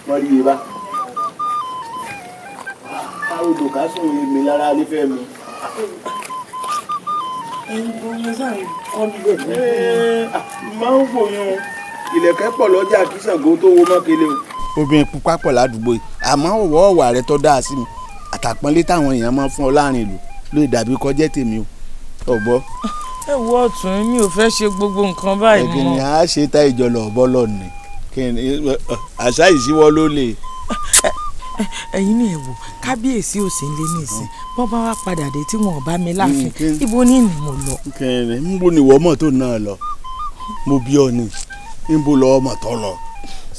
wọ́n rí i bá. Àròdò ká sùn èmi lára nífẹ̀ẹ́ mi. Ẹyin bó mo sáré ọdún máa ń fòyún ìlẹ̀kẹ̀ pọ̀ lọ́jà kí Ṣàngó tó wo mọ́kele o. Obìnrin pupa pọ̀ ládùúgbò yìí àmọ́ òwò ọ̀wà rẹ tó dáa sí mi àtàpọ́nlé táwọn èèyàn máa ń fún ọ láàrin ìlú ló dàbí kọjá tèmi o ọ̀gbọ́. ẹ wo ọ̀tún mi ò fẹ́ ṣe gbogbo nǹkan báyìí mọ́. ẹ̀gbìn ni a ṣe tá ìjọlọ̀ ọ̀bọ lọ́ọ̀nì àṣà ìṣíwọ́ ló lè. ẹ̀yin ni ẹ wò kábíyèsí ò sí ń lé nísìn bọ́ bá wá padà dé tí wọn ò bá mi láàfin ibo ní ni mo lọ. níbo ni ìwọ mọ́tò náà lọ mo bí ọ ni níbo lọ mọ́tò lọ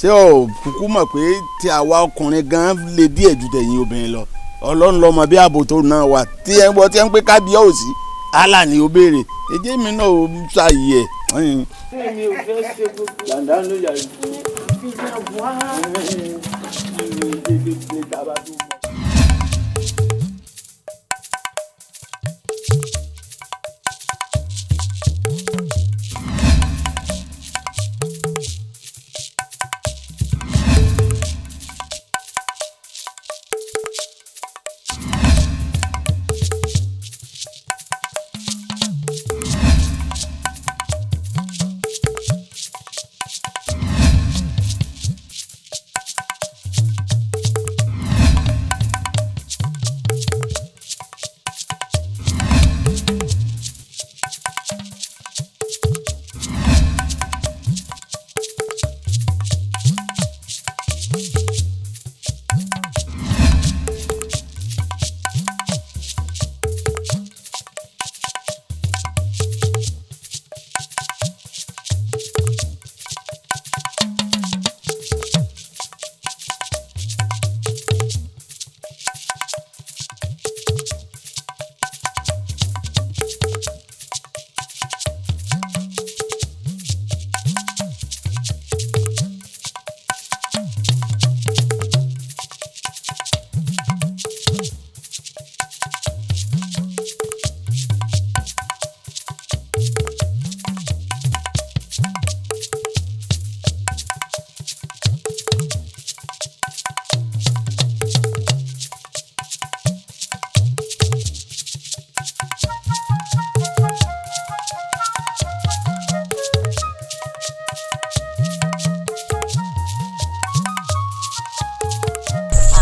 ṣé ọ kúkú mọ̀ pé tí àwa ọkùnrin gan lè díẹ̀ ju tẹ̀yìn obìnrin lọ ọlọ́run lọ́mọ bí ààbò tó náà wà tí ẹ ń gbọ́ tí ẹ ń pé kábíyèsí Allah ni ó béèrè èjé mi náà ó ṣàyè ẹ̀. mi ò fẹ́ ṣe gbogbo. yàrá ló yàrá. fi náà wá.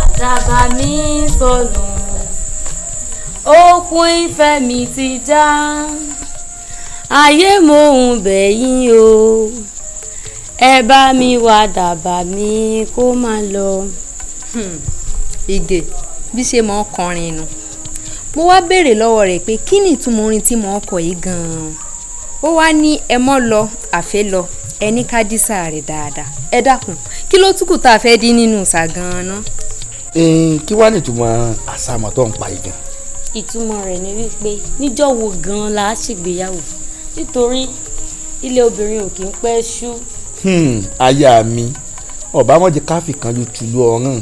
Àdàbà mi sọnù òkun ìfẹ́ mi ti já ayé mo ń bẹ̀ yín o ẹ bá mi wá dàbà mi kó má lọ. Ìgè bí ṣe mọ ọkùnrin nu mo wá béèrè lọ́wọ́ rẹ̀ pé kí ni ìtumọ̀ orin tí mo kọ yìí gan-an ó wá ní ẹ mọ́ lọ àfẹ́ lọ ẹ ní ká dísà rẹ̀ dáadáa ẹ dákun kí ló túkù tá a fẹ́ dín nínú ìsà gan-an ná. kí wàá ní ìtumọ̀ àsàmọ̀ tó ń pa yìí gan. ìtumọ̀ rẹ̀ ni wípé níjọ́ wo gan-an la ṣègbéyàwó nítorí ilé obìnrin ò kì í pẹ́ ṣú. aya mi ọ̀bámọ́jẹ káfí kan ló tùlú ọ̀ràn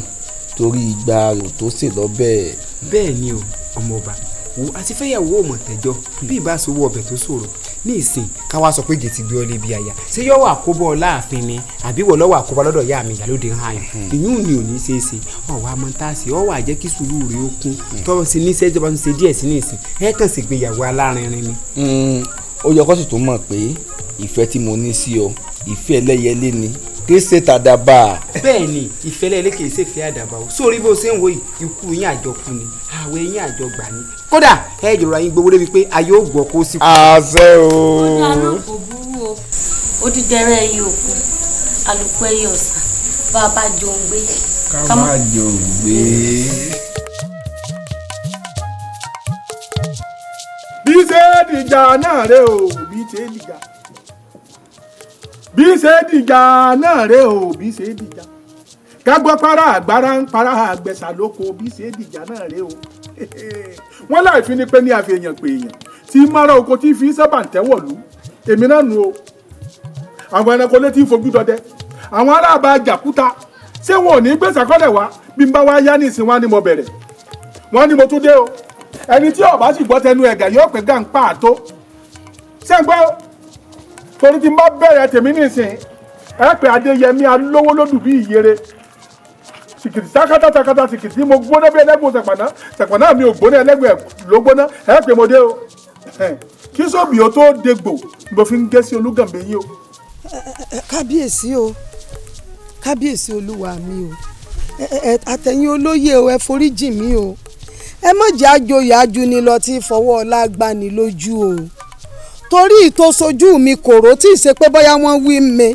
torí ìgbà rò tó ṣe lọ́bẹ̀. bẹ́ẹ̀ ni o ọmọọba wo àti fẹ́yàwó ọmọ tẹ́jọ́ bí ìbá sọ wọ ọbẹ̀ tó ṣòro ní ìsìn káwá sọ pé gètì gbé ọ lébi àyà ṣé yọ wà kóbọ láàfin ni àbí wọ lọ́wọ́ àkóbá lọ́dọ̀ ìyá mi ìyálóde ń hàn ìyún ni ò ní ṣe é ṣe ọwọ́ amọ̀ntàṣe ọwọ́ àjẹ́ kí sùúrù rẹ̀ ó kún tọ́wọ́ sí níṣẹ́ ìjọba ń ṣe díẹ̀ sí ní ìsìn ẹ̀ kàn sí gbéyàwó alárinrin ni. ó yẹ kó sì tún mọ̀ pé ìfẹ́ tí mo ní sí ọ ìfẹ́ ẹlẹ́yẹlé ni kì í ṣe tàdàbà. bẹ́ẹ̀ ni ìfẹ́lẹ́ ilé kì í ṣe fẹ́ àdàbà o sórí bó ṣe ń wo ikú yín àjọkú ni àwọ̀ yín àjọgbà ni kódà ẹ jọ̀rọ̀ yín gbowó débi pé ayé ò gbọ́ kó sí. àṣẹ o. ó ní àná kò burú o odídẹrẹ́ ẹyẹ òkun alùpùpù ẹyẹ ọ̀sà bá a bá jọ ń gbé. ká má jọ gbé. bí ṣe dìjà náà rè o bí ṣe dìjà bí ṣe dìjà náà rè o bí ṣe dìjà kágbọ́ para àgbára ń para àgbẹ̀sà lóko bí ṣe dìjà náà rè o wọ́n láì fi ni pé ní àfihàn pé èèyàn tí mara oko tí fi sábà ń tẹ́wọ̀lú èmi náà nu o àwọn ẹranko létí fojú dọdẹ àwọn aráàbá jàkúta ṣé wọn ò ní gbèsè kọ́lẹ̀ wá bí n bá wá yá ní ìsìn wá ni mo bẹ̀rẹ̀ wọ́n ní mo tún dé o ẹni tí ọba sì gbọ́ tẹnu ẹ̀gà yóò pé gàǹpá àtó ṣẹ́gbọ́ torí tí n bá bẹ̀rẹ̀ tèmi nísìn ẹ pé adéyẹmí alówó lódù bí ìyèrè sìkìtì sákátá sìkìtì mo gbóná bí ẹlẹ́gbọ̀n sẹ̀pọ̀nà mi ò gbóná ẹlẹ́gbọ̀n ló gbóná ẹ pé mo dé o kí sóbì o tó dégbò mo fi ń gé sí olúgànbẹ yìí o. kábíyèsí olúwa mi o àtẹ̀yìn olóyè o ẹ foríjì mi o ẹ má jẹ́ àjòyè ajuni lọ tí fọwọ́ ọlá gbani lójú o torí ìtòsojú mi kòró tí ì ṣe pé bóyá wọ́n wí mi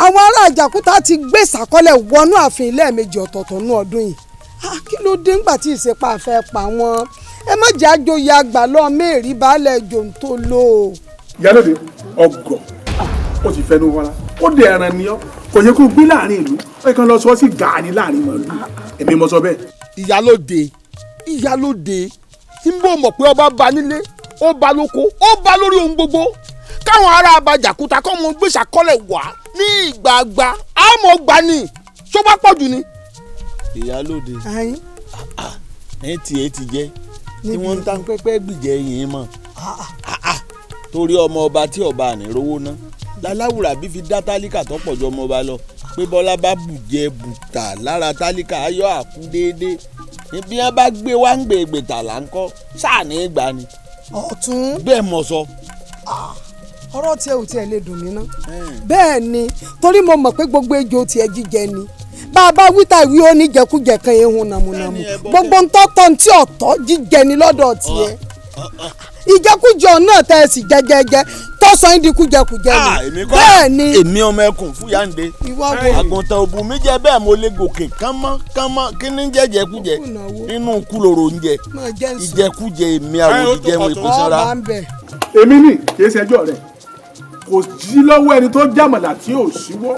àwọn ará àjàkúta ti gbé ìsàkọ́lẹ̀ wọnú ààfin lẹ́ẹ̀mejì ọ̀tọ̀ọ̀tọ̀ ní ọdún yìí kí ló dé ńgbà tí ìṣepá fẹ́ pa wọ́n ẹ má jẹ́ àjòyè àgbà lọ mẹ́rin baálẹ̀ jòǹtó lò. ìyálòde ọgọ ó ti fẹnu wọra ó dẹ ẹran ni ọ kò yẹ kó gbé láàrin ìlú ó yẹ kó lọ sọ sí gàání láàrin màálù èmi mo sọ bẹ́ẹ̀. ìyálòde tí ń bò mọ̀ pé ọba bá nílé ó bá lóko ó bá lórí ohun gbogbo káwọn ará abàjàkúta kọ́ mọ gbèsè àkọlẹ̀ wá ní ìgbàgbà àmọ́ gbà ní ṣó bá pọ̀ jù ni. ìyálòde ẹ tiẹ̀ ti jẹ́ tí wọ́n ń tán pẹ́pẹ́ gbìjẹ́ yìí mọ̀ torí ọmọ ọba tí ọba àní rówó ná láláwùrà bí fi dá tálíkà tó pọ̀ ju ọmọ ọba lọ pé bọ́lá bá bùjẹ bùtà lára tálíkà ayọ̀ àkú déédéé bí wọ́n bá gbé wá ń gbègbè tà là ń kọ́ sáà ní ìgbà ni. ọ̀tún bẹ́ẹ̀ mọ̀ sọ. ọ̀rọ̀ tiẹ̀ ò tiẹ̀ lè dùn mí ná bẹ́ẹ̀ ni torí mo mọ̀ pé gbogbo ejò tiẹ̀ jíjẹ ni bàbá wíta ìwé oníjẹkújẹ kan ehun nàmúnàmú gbogbo ntọ́tọ́ tí ọ̀tọ́ jíjẹ ni lọ́dọ̀ tiẹ̀ ìjẹkújẹ náà tẹ́ ẹ sì jẹjẹjẹ tọ́sán ìdíkújẹkújẹ ni bẹ́ẹ̀ ni. èmi ọmọ ẹkùn fúyàǹde àgùntàn òbú mi jẹ bẹ́ẹ̀ mo lè gòkè kánmọ́ kí ni jẹjẹkújẹ nínú kúlòrò oúnjẹ ìjẹkújẹ èmi àwòjíjẹ wọn èkó sanra. èmi ní kìí ṣẹjọ́ rẹ̀ kò sí lọ́wọ́ ẹni tó jàmàlà tí ò síwọ́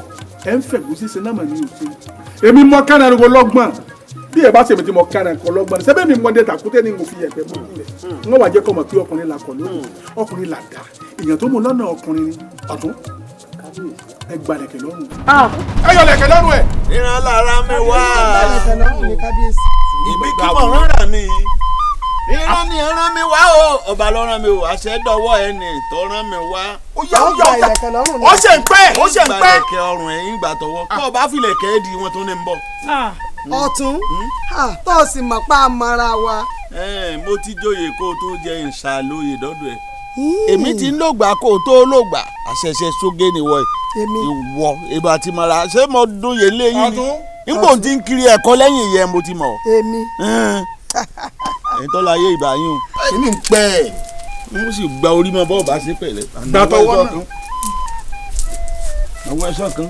ẹ ń fẹ̀gùn síse náà mà ní òsì èmi mọ kánà ní ọlọ́gbọ́n bí ẹ bá ṣèmi tí mo kánà ní ọlọ́gbọ́n sẹ́bẹ̀ mi mọ dẹ́ta kúté ní mo fi yẹ̀pẹ̀ mọ́ nílẹ̀ wọ́n wàá jẹ́ kọ́ mọ̀ pé ọkùnrin là kọ̀ lónìí ọkùnrin là dá èèyàn tó mú lọ́nà ọkùnrin ni ọ̀tún ẹ gba lẹ̀kẹ̀ lọ́rùn. ẹ yọ lẹ̀kẹ̀ lọ́rùn ẹ̀. ìran lára mi wá ìbí kí mo rán mi ìran ni rán mi wá o ọba ló rán mi o àṣẹ dọwọ́ ẹni tó rán mi wá. ó ṣe ń pẹ́ ó ṣe ń pẹ́. ìgbàlẹ̀kẹ̀ ọrùn ẹ̀yìn ìgbà tọwọ́ tó o bá filẹ̀kẹ̀ di wọn tó ní ń bọ̀. ọ̀tún tó o sì mọ̀ pa àmọ́ra wa. mo ti jóye kó o tó jẹ ìṣàlóye dọ́dọ̀ ẹ̀ èmi ti ń lògbà kó o tó lògbà àṣẹṣẹ sógé nìwọ ìwọ ìbá ti mọ̀ra ṣé mo dóye léyìn ni nígbò tí ń kiri ẹ̀kọ́ lẹ́yìn ìyẹn mo ti mọ̀. èmi ẹ̀yin tó láyé ìbáyín o kíni ń pẹ́ ẹ̀ wọ́n sì gba orí mọ́ bọ́ọ̀ bá sí pẹ̀lẹ́. gbàtọ̀wọ́ náà àwọn ẹ̀ṣọ́ kan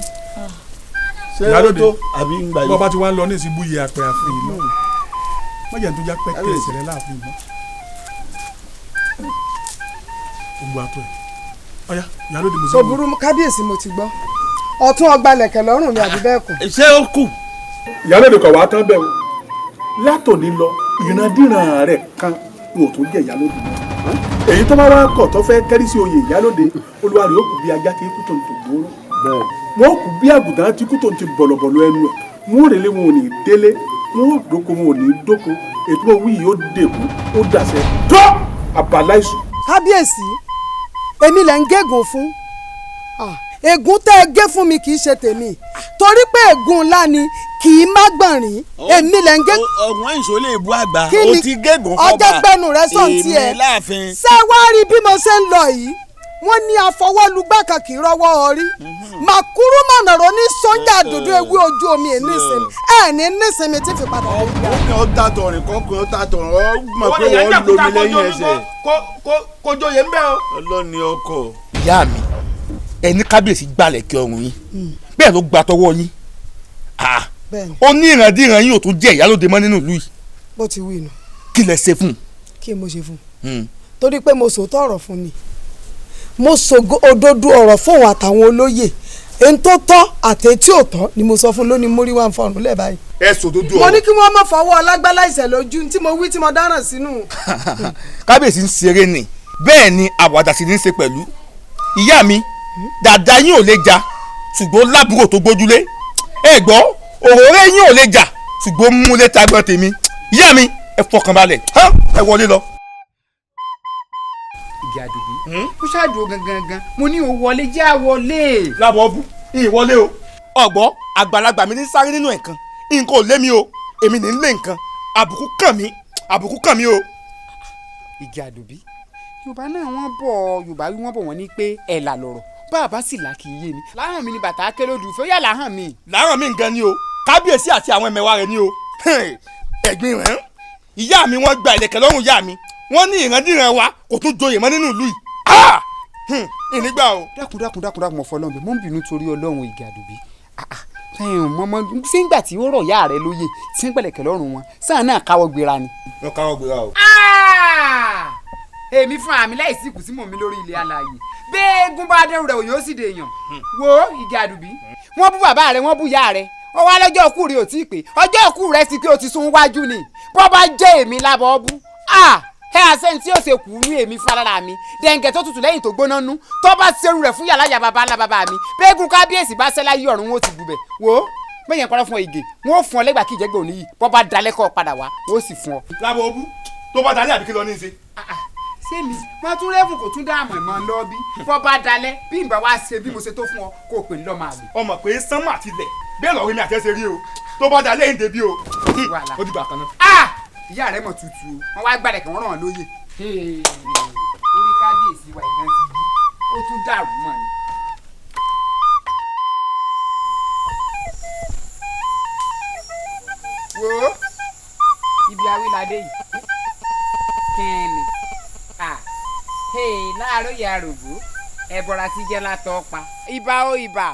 ìyálòde àbí ń gbà yìí. bọ́ọ̀ bá ti wá ń lọ ní ìsìnbú yìí àpẹ àfin yìí náà mọ̀jẹ̀ tó já pẹ́kẹ́ ìṣẹ̀lẹ̀ láàfin yìí náà gbogbo àtọ̀ ẹ̀ ọ̀yá ìyálòde mo sì kò burú kábíyèsí mo ti gbọ́ ọ̀tún ọgbà lẹ̀kẹ̀ lọ́rùn mi àbí bẹ́ẹ̀ kọ́. ṣé ó kù. ìyálòde kọ̀ wá tán bẹ́ẹ̀ o látòní lọ ìrandíran rẹ̀ kan n ò tó jẹ́ ìyálòde èyí tó bá wá kọ̀ tó fẹ́ kẹ́rí sí oyè ìyálòde olúwa rẹ̀ ó kù bí ajá tí ikú tó ń tò gbóró wọn ó kù bí àgùntàn tí ikú tó ń ti bọ̀lọ̀bọ̀lọ̀ ẹnu ẹ̀ wọn ò rèlé wọn ò ní délé wọn ò dóko wọn ò ní dóko ètò owó yìí ó dèkú ó dàṣẹ tó àbáláìsù. kábíyèsí èmi lẹ ń gégùn fún ègún tẹ́ ẹ gé fún mi kì í ṣe tèmi torí pé ègún ńlá ni kì í má gbọ̀nrín èmi lẹ ń gé. ọ̀gbọ́n ìṣòlè ìbú àgbà ó ti gégùn fọ́ba ọjọ́ gbẹnu rẹ sọ̀n tiẹ̀ èmi láàfin. ṣé wàá rí bí mo ṣe ń lọ yìí wọ́n ní àfọwọ́lugbá kan kì í rọ́wọ́ orí màkúrú mọ̀nàrọ́ ní sọ́jà dúdú ewé ojú omi ẹ̀ nísìnyí ẹ̀ ní nísìnyí tí fi padà wọ́n gbà. ọkùnrin ó ta tọ̀rìn kọkùnrin ó ta tọ̀rìn ó mọ̀ pé wọ́n lomi lẹ́yìn ẹsẹ̀. kó jóye ń bẹ́ o. ọlọ́ni ọkọ̀. ìyá mi ẹni kábíyèsí gbalẹ̀ kí ọrùn yín bẹ́ẹ̀ ló gba tọwọ́ yín ó ní ìrandíran yín ò tún jẹ́ ìyálòde mọ́ nínú ìlú yìí. bó ti wí nù. kí lẹ ṣe fún un. kí mo ṣe fún un. torí pé mo sòótọ́ ọ̀rọ̀ fún ni mo sògo òdodo ọ̀rọ̀ fún òun àtàwọn olóyè èyí tó tọ́ àti tí ò tọ́ ni mo sọ fún lónìí mórí wà ń fọrùn lẹ́ẹ̀ báyìí. ẹ sòdodo ọ̀rọ̀. mo ní kí wọ́n má fọwọ́ ọlágbálá ìṣẹ̀lójú tí mo wí tí mo dáràn sínú. kábíyèsí ń ṣeré ni bẹ́ẹ̀ ni àwàdà sì ní í ṣe pẹ̀lú ìyá mi dàda yín ò lè jà ṣùgbọ́n lábúrò tó gbójúlé ẹ gbọ́ òróré yín ò lè jà ṣùgbọ́n múlẹ̀ tagbọ́n tèmi ìyá mi ẹ fọkànbalẹ̀ ẹ wọlé lọ. ìjà àdùbí ó ṣáàdùn gangan mo ní o wọlé jẹ́ àwọlé. lábọ̀ ọ̀bù ìwọlé o ọ̀gbọ́ àgbàlagbà mi ní sáré nínú ẹ̀kan nǹkan ò lé mi o èmi ní lé nǹkan àbùkù kàn mí o. ìjà àdùbí yorùbá náà wọ́n bọ̀ yorùbá wí wọ́n bọ̀ wọ́n ní pé ẹ̀là lọ̀rọ̀ bàbá sì là kì í yé ni láhàn mi ni bàtà kélòdù fẹ́ yà láhàn mi. láhàn mi nǹkan ni o kábíyèsí àti àwọn ẹmẹ̀wà rẹ̀ ni o ẹ̀gbin rẹ̀ ìyá mi wọ́n gba ìlẹ̀kẹ̀ lọ́rùn ìyá mi wọ́n ní ìrandíran wa kò tún joyè mọ́ nínú ìlú yìí ìnígbà o. dákun mọ̀ fọlọ́run bẹ́ẹ̀ mọ́ ń bínú torí ọlọ́run ìjà àdùbí mọ́mọ́ sígbà tí ó rọ̀ yá rẹ̀ lóye tí ń gbẹ̀lẹ̀kẹ̀ lọ́rùn wọn sáà náà káwọ́ gbéra ni. wọ́n káwọ́ gbéra o. èmi fún àmì láìsí kù sí mọ̀ mi lórí ilé alààyè gbẹ́gun bá dẹ́rù rẹ̀ òyò sì dèèyàn wo ìjà àdùbí wọ́n bú bàbá rẹ̀ wọ́n bú ìyá rẹ̀ ó wá lọ́jọ́ òkú rẹ̀ ò tí ì pé ọjọ́ òkú rẹ̀ ti pé o ti sún wájú ni bọ́ bá jẹ́ èmi lábọ́ bú ẹ àṣẹ tí ó ṣe kù ní èmi fúnra mi dẹ̀ǹgẹ̀ tó tutù lẹ́yìn tó gbóná nú tó bá ṣerú rẹ̀ fún yàrá ya bàbá ńlá bàbá mi bẹ́ẹ̀gùn kábíyèsí bá ṣẹ́ láyé ọ̀run wọn ò ti bù bẹ̀ wò ó bẹ́yẹn parọ́ fún ọ ìgè wọn ò fún ọ lẹ́gbàá kí ìjẹ́gbẹ́ òní yìí bọ́ bá dalẹ́ kọ́ padà wá wọn ò sì fún ọ. lábọ̀ ọbú tó bá dalẹ́ àbí kí lọ ní í ṣe. sẹ́mi wọ́n tún rẹ́fún kò tún dáàmú ìmọ̀ lọ bí bọ́ bá dalẹ́ bí ìgbà wá ṣe bí mo ṣe tó fún ọ kó o pè ní lọ́ọ́ máa lè. ọmọ pé sánmà tilẹ̀ bẹ́ẹ̀ lọ́ọ́ rí mi àtẹ́sẹ̀ rí o tó bá dalẹ́ ìdè bí o ó dìgbà kan náà. ìyá rẹ mọ̀ tutù o wọ́n wá gbàdẹ̀ kí wọ́n ràn án lóye orí kábíyèsí wa ìgbà ti bí ó tún dàrú mọ́ ni. wo ibi awilade yìí kẹ́ni láàárọ̀ yà rògbò ẹ̀bọ̀ra ti jẹ́ látọ̀ pa ibà ó ibà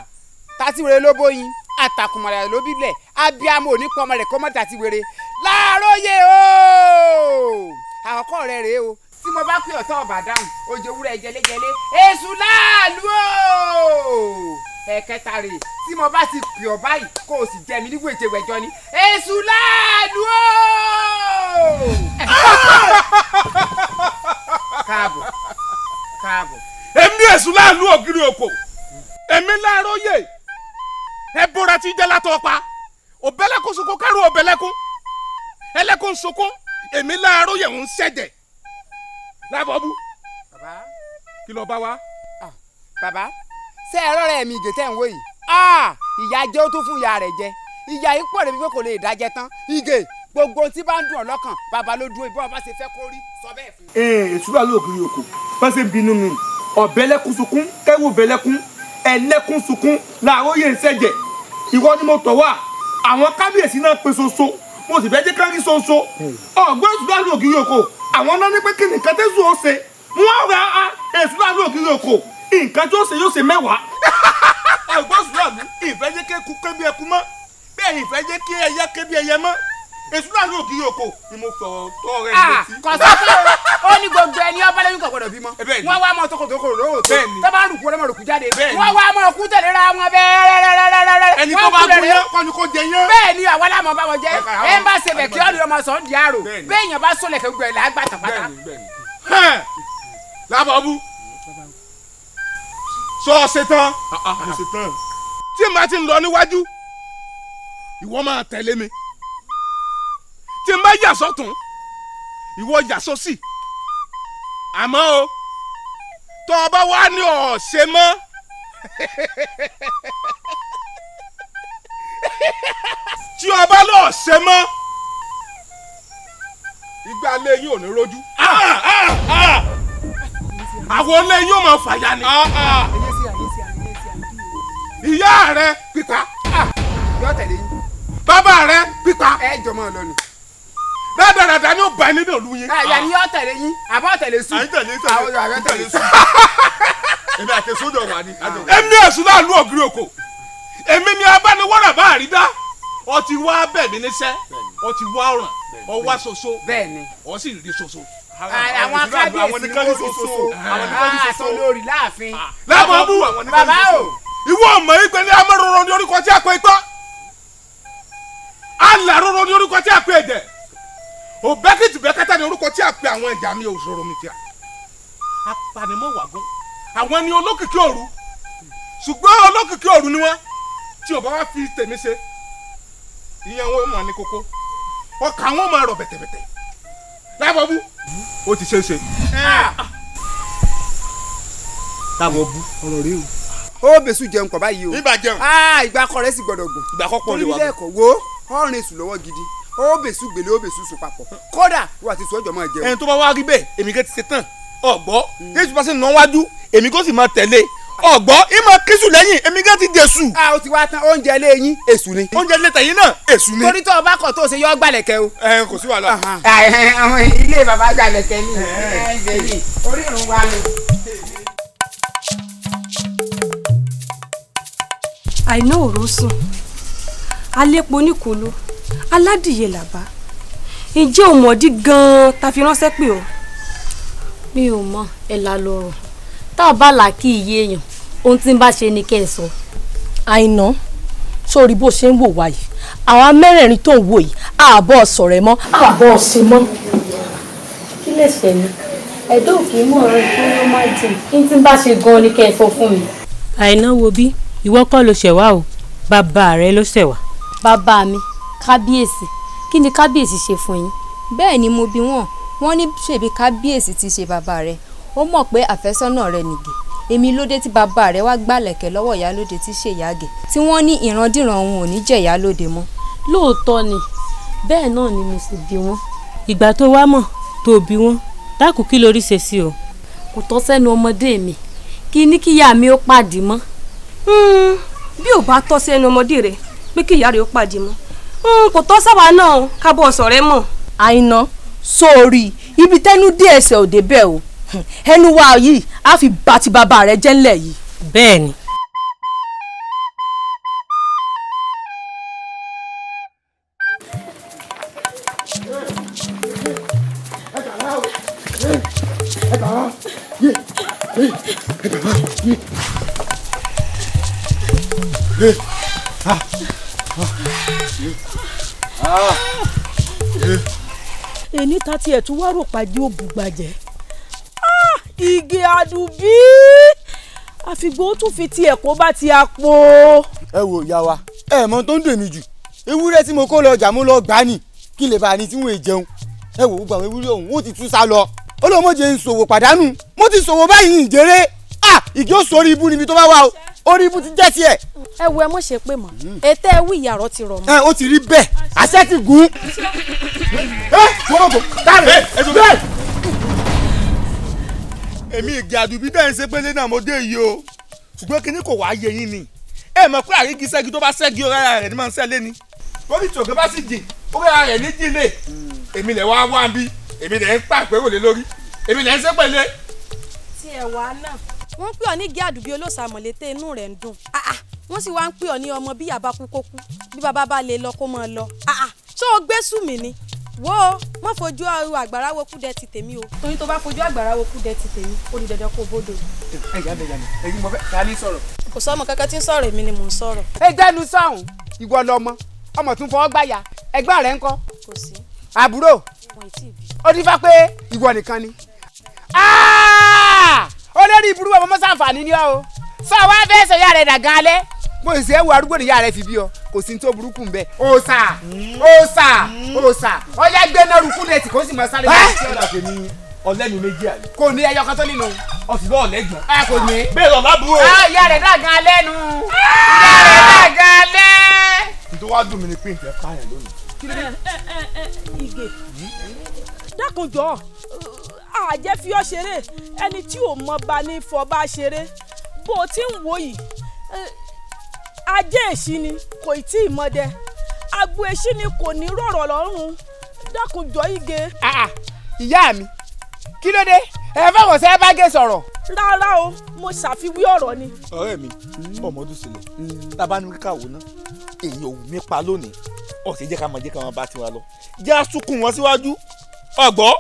tàtiwèrè ló bóyin àtàkùnmọ̀lẹ̀ ló bílẹ̀ abiyamọ ò ní pọ̀ ọmọ rẹ̀ kọ́ mọ́ tàtiwèrè láàárọ̀ yẹ o àkọ́kọ́ rẹ̀ rèé o tí mo bá pè ọ̀tọ̀ ọ̀bà dáhùn ojú ewúrẹ́ jẹlẹ́jẹlẹ́ èṣù láàlú o ẹ̀kẹta rèé tí mo bá ti pè ọ̀ báyìí kó o sì jẹ mi nígbò ètè wẹ̀jọ ni èṣù láàlú o. káàbọ̀. èmi èṣù láàlú ògiri òkò èmi láàárọ̀ yẹ ẹ bóra tí jẹ́ látọ̀ pa òbẹ́lẹ́kùn sunkún kárò òbẹ́lẹ́kùn ẹlẹ́kùn sunkún èmi láàárọ̀ yẹ ń ṣẹ̀jẹ̀ lábọ́bú. bàbá kí ló bá wa. bàbá ṣé ẹ̀rọ rẹ̀ mi ìgè tẹ̀ ń wò yìí ìyá jẹ́ ó tún fún ìyá rẹ̀ jẹ ìyá yìí pọ̀ débi pé kò lè dájẹ́ tán ìgè gbogbo tí bá ń dùn ọ́ lọ́kàn bàbá ló dúró ìbọn ọba ṣe fẹ́ kó rí sọ bẹ́ẹ̀ fún. èṣù àlọ́ ògiri òkò bá ṣe ń bínú mi ọ̀bẹ́lẹ́kùn sunkún kẹ́wù bẹ́lẹ́kùn ẹlẹ́kùn sunkún làárọ̀ yẹ ń ṣẹ̀jẹ̀ ìwọ ni mo tọ̀ wá àwọn kábíyèsí náà pe ṣoṣo mo sì fẹ́ jẹ́ ká rí ṣoṣo ọ̀gbọ́n èṣù àlọ́ ògiri òkò àwọn náà ní pé kí nìkan tẹ́sù ó ṣe wọ́n ra èṣù àlọ́ ògiri òkò nǹkan tó ṣe yóò ṣe mẹ́wàá. ọ̀gbọ́n èṣù àlọ́ ìfẹ́ jẹ́ kí eku ké bí eku mọ́ bẹ́ẹ̀ ìfẹ́ jẹ́ kí ẹyẹ ké bí ẹyẹ mọ́ èṣù àlọ́ ògiri òkò ni mo sọ̀rọ̀ tó rẹ̀ létí. kọ̀sọ́kọ́ ó ní gbogbo ẹni ọba lẹ́yìn kò gbọdọ̀ bímọ wọ́n wá mọ́ tókòtókò lóòótọ́ tó bá ń rùkú ọlọ́mọ rùkú jáde wọ́n wá mọ́ ọkú tẹ̀lé ra wọn bẹ́ẹ̀ ẹni tó bá gbóyè kọ́ni kó jẹ yẹn. bẹ́ẹ̀ ni àwa làmọ́ bá wọn jẹ́ ẹ ń bá ṣe bẹ̀ kí ọ́ ní ọmọ sọ̀ ń di àrò bẹ́ẹ̀ yẹn bá sọ̀lẹ̀ kẹ́ gbẹ̀ lágbà tàpátá. lábọ̀bú sọ ṣetán tí màá ti ń lọ níwájú ìwọ máa tẹ̀lé mi tí n bá yà sọ́tún ìwọ yà sósì àmọ́ o tó o bá wá ní ọ̀ọ́ṣẹ́ mọ́ tí o bá lọ́ọ́ ṣe mọ́ ìgbà lé yín ò ní rojú àwọn lé yín ò máa fàyà ni ìyá rẹ pípa yọ tẹ̀lé yín bàbá rẹ pípa ẹ jọmọ lọ ni. dáadáa ni ó bá nínú ìlú yín. àyà ni yọ tẹ̀lé yín àbọ̀ tẹ̀lé sùn. àyìn tẹ̀lé sùn. èmi àti sójà wà ní. èmi èṣù náà lú ògiri òkò èmi ni abániwọ́rà bá àrídá ọ ti wá bẹ̀ mí níṣẹ́ ọ ti wá ọ̀ràn ọ wá ṣoṣo bẹ́ẹ̀ni ọ sì rí ṣoṣo. àwọn akábíyèsí ní kó ṣoṣo àtọ lórí láàfin. lábọ̀bú bàbá o. ìwọ ọmọ yìí pé ní amẹ́rọ̀rọ̀ ní orúkọ tí a pè gbọ́ alàrọ̀rọ̀ ní orúkọ tí a pè ẹ̀jẹ̀ òbẹ́kìtì bẹ́kẹ́tà ní orúkọ tí a pè àwọn ẹ̀jẹ̀ mi òṣòro mi tíya apanimọ̀wàgún àwọn ẹni olókìkí òru ṣùgbọ́n olókìkí òru ni wọ́n tí ò bá wá fi tèmi ṣe ìyẹn wọn mọ̀ ní kókó ọkà wọn máa rọ̀ bẹ̀tẹ̀bẹ̀tẹ̀ lábọ̀bú ó ti ṣe é ṣe. lábọ̀bú ọ̀rọ̀ rí o. ó bẹ̀sù jẹun kọ̀ báyìí o. nígbà jẹun. ìgbà kọ rẹ sì gbọdọ̀ gùn. ìgbà kọ́kọ́ lè wà. torí bílẹ̀ kọ̀ wo ọ̀rìn èṣù lọ́wọ́ gidi ó bèṣù gbèlè ó bèṣù sùn papọ̀ kódà wà ti sọ ọjọ́ máa jẹun. ẹni tó bá wá rí bẹ́ẹ̀ èmi kẹ́ ti ṣe tán ọ̀gbọ́ yéésù bá ṣe nà wájú èmi kò sì máa tẹ̀lé ọ̀gbọ́ ìmọ̀ kíṣù lẹ́yìn èmi kẹ́ ti dẹ̀ṣù. a ó ti wá tán oúnjẹ lé yín èṣù ni. oúnjẹ lé tẹ̀yìn náà èṣù ni. torí tó o bá kọ̀ tó o ṣe yọ gbàlẹ̀kẹ́ o. kò sí wàhálà. ilé bàbá gbàlẹ̀kẹ́ ni orí ìrùn wa ni. àìná òró sùn alépo níkòló aládìyẹ làbá ǹjẹ́ ò mọ̀dí gan-an ta fi ránṣẹ́ pé o. mi ò mọ ẹ̀là lọ́rọ̀ tá a bá là kí iye èèyàn ohun tí ń bá ṣe ni kẹ́ ẹ sọ. àìná sórí bó ṣe ń wò wá yìí àwọn mẹ́rẹ̀ẹ̀rin tó ń wò yìí àbọ̀ sọ̀rọ̀ ẹ mọ́ àbọ̀ ṣe mọ́. kí lè ṣe ni ẹ̀dọ́ òkè mú ọ̀rọ̀ ìfún ló máa jìn kí n tí ń bá ṣe gan-an ni kẹ́ ẹ sọ fún mi. àìná wo bí ìwọ kọ́ ló ṣẹ̀ wá o bàbá rẹ ló ṣẹ̀ wá. bàbá mi kábíyèsí kí ni kábíyèsí ṣe fún yín. bẹ́ẹ̀ ni mo bi wọ́n ní ṣèbí kábíyèsí ti ṣe bàbá rẹ̀ ó mọ̀ pé àfẹ́sọ́nà rẹ̀ nìgè èmi lóde tí bàbá rẹ̀ wá gbàlẹ̀kẹ̀ lọ́wọ́ ìyálóde tí ṣe ìyáàgẹ̀ tí wọ́n ní ìrandíran òun ò ní jẹ́ ìyálóde mọ́. lóòótọ́ ni bẹ́ẹ̀ náà ni mo sì bí wọ́n. ìgbà tó wá mọ̀ tó bí wọ́n dákun kí lórí ṣe sí o. kò tọ́ sẹ́nu ọmọdé mi kí ní kíyà mi ó pàdé mọ́. bí ò bá tọ́ sẹ́nu ọmọdé rẹ̀ pé kí ìyá rẹ̀ ó pàdé mọ́ kò tọ́ sábà náà kábọ̀ sọ̀rẹ́ mọ̀. àìná sórí ibi tẹ́nu dé ẹsẹ̀ òde bẹ́ẹ̀ o ẹnu wa yìí á fi bá ti bàbá rẹ jẹ́ ńlẹ̀ yìí. bẹ́ẹ̀ ni. èní ta tiẹ̀ tún wá rò pàdé òbúgbàjẹ́. igi àdùbí àfìgbò tún fi tiẹ̀ kó bá ti àpò. ẹ wo ìyá wa ẹ mọ tó ń dùn mí jù ewúrẹ́ tí mo kó lọ ọjà mo lọ gbá ni kí lè bá a ní tí wọ́n è jẹun ẹ wò gbogbo àwọn ewúrẹ́ ọ̀hún wọ́n ti tú sá lọ olóòmọ̀jẹ̀ ń ṣòwò pàdánù mo ti ṣòwò báyìí ìjẹ́rẹ́ ìgì ó sórí ibú níbi tó bá wà o orí ibú ti jẹ́ tiẹ̀. ẹ wo ẹ mọ̀ ṣe pé mọ̀ ètò ẹ wí ìyàrá ti rọ̀ mọ́. ó ti rí bẹ́ẹ̀ àṣẹ ti gùn. èmi ìgbà àdùbí tẹ̀ ń ṣe pélé náà mo dé yìí o ṣùgbọ́n kinní kò wá yé yín ni ẹ mọ̀ pé àríkí ṣẹ́gi tó bá ṣẹ́gi ó rárá rẹ̀ ní máa ń ṣẹ́lé ni orí tòkè bá sì jìn ó rárá rẹ̀ ní jìnlẹ̀ èmi lẹ̀ wá wá bí èmi lẹ̀ ń pàpẹ́ wò lé lórí èmi lẹ̀ ń ṣe pélé. tí ẹ wá náà wọ́n pè ọ́ ní gí àdùbí olóṣàmọ̀lété inú rẹ̀ ń dùn wọ́n sì wá ń pè ọ́ ní ọmọ bí yàbá kú kó kú bí bàbá bá lè lọ kó máa lọ ṣé o gbé sùn mí ni wo má fojú àgbàrá wo kú dẹ ti tèmi o torí tó bá fojú àgbàrá wo kú dẹ ti tèmi ó di dandan kó bódò. ẹ̀yin mo fẹ́ ta ní sọ̀rọ̀. kò sọ́mọ kankan tí ń sọ̀rọ̀ èmi ni mò ń sọ̀rọ̀. ẹ gbẹ́nu sọ̀hún ìwọ lọmọ ọmọ tún fọwọ́ gbàyà ẹgbẹ́ rẹ̀ ńkọ́. kò sí. àbúrò wọn ì tí ì bí. ó ti fẹ́ pé ìwọ nìkan ni. olórí ìburú ọmọ mọ́sàǹfààní ni ọ́ o sọ wá fẹ́ sọ yá rẹ̀ dàgán alẹ́ bó ṣe é wo arúgbó ni yá rẹ̀ fi bí ọ kò sí ní tó burúkú ń bẹ. òòsà ọyá gbẹ́ná rúkú lẹ́tì kó sì mọ sáré. ọlẹ́nu méjì àlè. kò ní ẹyọ kan tó nínú. ọ̀sìn náà lẹ́gbọ̀n. kò ní. bẹ́ẹ̀ lọ lábúrò. ìyá rẹ̀ dàgán alẹ́ nu. ìyá rẹ̀ dàgán alẹ́. nítorí wàá dùn mí ni pé ìfẹ́ pààyàn lónìí. Ìgè dákunjọ àjẹ́ fi ọ́ ṣeré ẹni tí ò mọ bá ní fọ́ bá ṣeré bó o ti ń wò yìí ajé èṣí ni kò tí ì mọdẹ agbo èṣí ni kò ní rọ̀rọ̀ lọ́rùn dákunjọ Ìgè. ìyá mi kí ló dé ẹ fẹ́ wọ́n sẹ́ bá gé sọ̀rọ̀. rárá o mo ṣàfiwé ọ̀rọ̀ ni. ọ̀rẹ́ mi ọmọdún sílẹ̀ tábà ní kíkà wò ná èyí ò mí pa lónìí ọ̀sẹ̀ jẹ́ ká máa bá tiwa lọ jẹ́ àsùnkùn wọn síwájú ọgbọ́